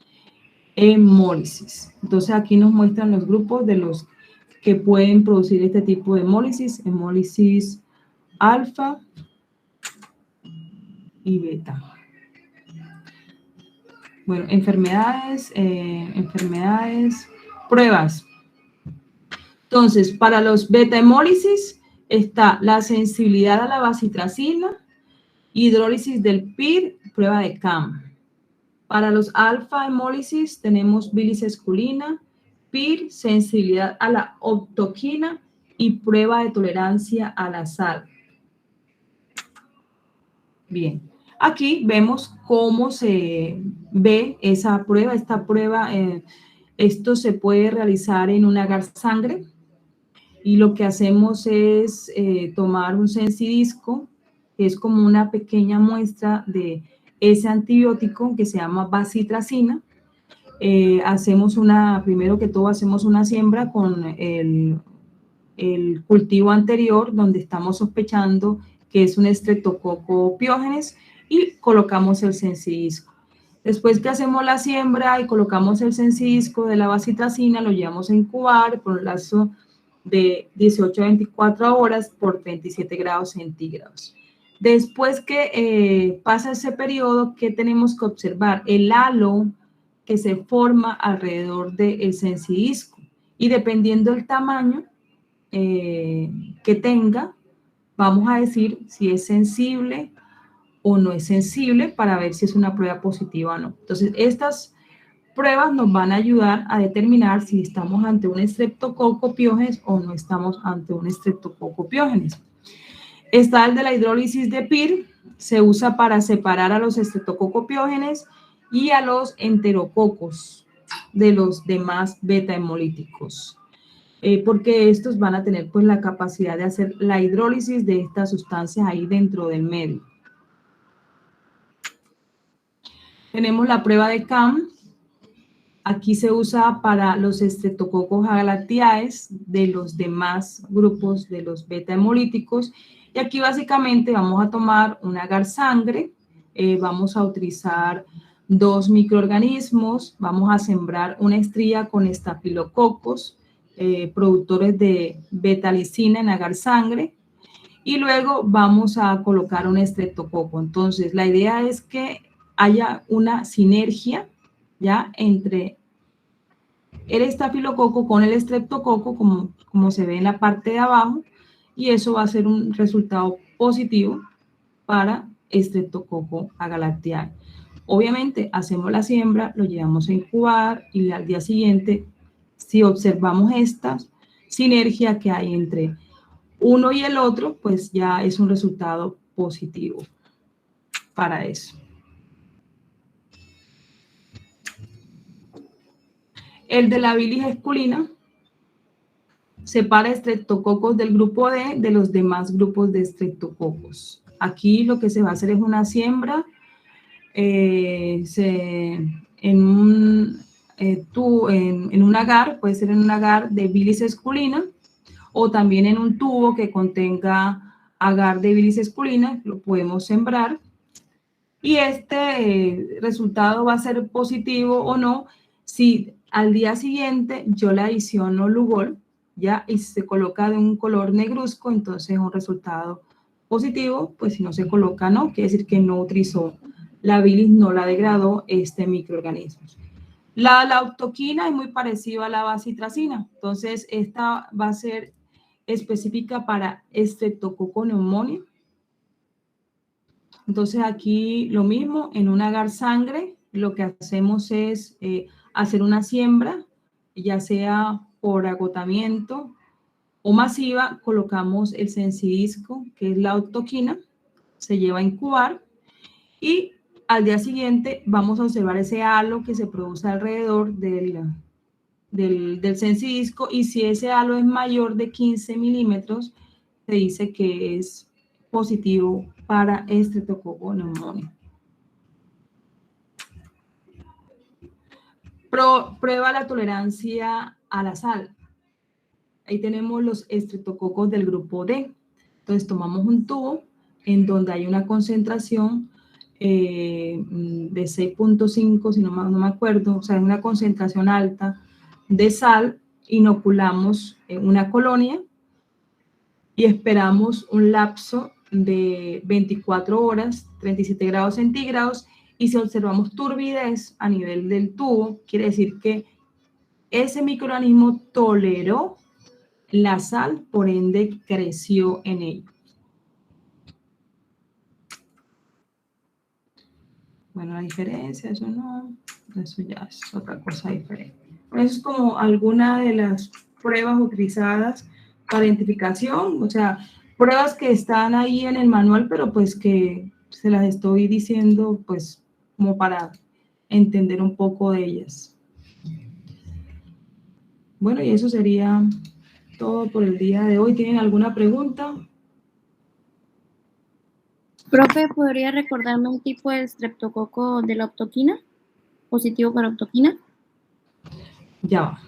hemólisis. Entonces aquí nos muestran los grupos de los que pueden producir este tipo de hemólisis, hemólisis alfa y beta. Bueno, enfermedades, pruebas. Entonces, para los beta hemólisis está la sensibilidad a la bacitracina, hidrólisis del PIR, prueba de CAM. Para los alfa hemólisis tenemos bilis esculina, PIR, sensibilidad a la octoquina y prueba de tolerancia a la sal. Bien, aquí vemos cómo se ve esa prueba. Esta prueba, esto se puede realizar en un agar sangre y lo que hacemos es tomar un sensidisco, que es como una pequeña muestra de ese antibiótico que se llama bacitracina. Primero que todo hacemos una siembra con el cultivo anterior donde estamos sospechando que es un Streptococcus pyogenes y colocamos el sensidisco. Después que hacemos la siembra y colocamos el sensidisco de la bacitracina, lo llevamos a incubar por un lapso de 18 a 24 horas por 37 grados centígrados. Después que pasa ese periodo, ¿qué tenemos que observar? El halo que se forma alrededor del sensidisco y dependiendo del tamaño que tenga, vamos a decir si es sensible o no es sensible para ver si es una prueba positiva o no. Entonces, estas pruebas nos van a ayudar a determinar si estamos ante un Streptococcus pyogenes o no estamos ante un Streptococcus pyogenes. Está el de la hidrólisis de PIR, se usa para separar a los Streptococcus pyogenes y a los enterococos de los demás beta hemolíticos. Porque estos van a tener pues la capacidad de hacer la hidrólisis de estas sustancias ahí dentro del medio. Tenemos la prueba de CAM. Aquí se usa para los Streptococcus agalactiae de los demás grupos de los beta hemolíticos. Y aquí básicamente vamos a tomar un agar sangre, vamos a utilizar 2 microorganismos, vamos a sembrar una estría con estafilococos, productores de betalicina en agar sangre, y luego vamos a colocar un estreptococo. Entonces, la idea es que haya una sinergia, ¿ya?, entre el estafilococo con el estreptococo, como se ve en la parte de abajo, y eso va a ser un resultado positivo para Streptococcus agalactiae. Obviamente, hacemos la siembra, lo llevamos a incubar y al día siguiente, si observamos esta sinergia que hay entre uno y el otro, pues ya es un resultado positivo para eso. El de la bilis esculina separa Streptococcus del grupo D de los demás grupos de Streptococcus. Aquí lo que se va a hacer es una siembra en un agar, puede ser en un agar de bilis esculina o también en un tubo que contenga agar de bilis esculina, lo podemos sembrar y este resultado va a ser positivo o no si al día siguiente yo le adiciono Lugol, ¿ya? Y se coloca de un color negruzco, entonces es un resultado positivo, pues si no se coloca no, quiere decir que no utilizó la bilis, no la degradó este microorganismo. La octoquina es muy parecida a la bacitracina, entonces esta va a ser específica para Streptococcus pneumoniae. Entonces aquí lo mismo, en un agar sangre, lo que hacemos es hacer una siembra, ya sea por agotamiento o masiva, colocamos el sensidisco, que es la octoquina, se lleva a incubar y al día siguiente vamos a observar ese halo que se produce alrededor del sensidisco y si ese halo es mayor de 15 milímetros, se dice que es positivo para Streptococcus pneumoniae. Prueba la tolerancia a la sal. Ahí tenemos los estreptococos del grupo D. Entonces tomamos un tubo en donde hay una concentración de 6.5, si no me acuerdo, o sea, en una concentración alta de sal, inoculamos una colonia y esperamos un lapso de 24 horas, 37 grados centígrados, y si observamos turbidez a nivel del tubo, quiere decir que ese microorganismo toleró la sal, por ende creció en ello. Bueno, la diferencia, eso no, eso ya es otra cosa diferente. Eso es como alguna de las pruebas utilizadas para identificación, o sea, pruebas que están ahí en el manual, pero pues que se las estoy diciendo pues como para entender un poco de ellas. Bueno, y eso sería todo por el día de hoy. ¿Tienen alguna pregunta? Profe, ¿podría recordarme un tipo de estreptococo de la octoquina? ¿Positivo para octoquina? Ya va.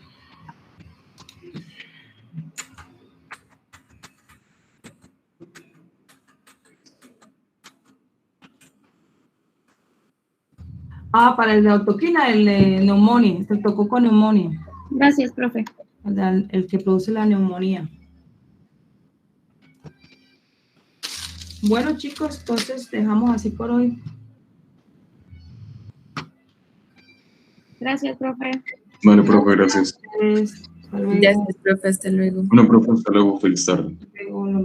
Para el de octoquina, el de neumonía, estreptococo neumonía. Gracias, profe. El que produce la neumonía. Bueno, chicos, entonces dejamos así por hoy. Gracias, profe. Vale, profe, gracias. Hasta luego. Gracias, profe, hasta luego. Bueno, profe, hasta luego, feliz tarde. Hasta luego.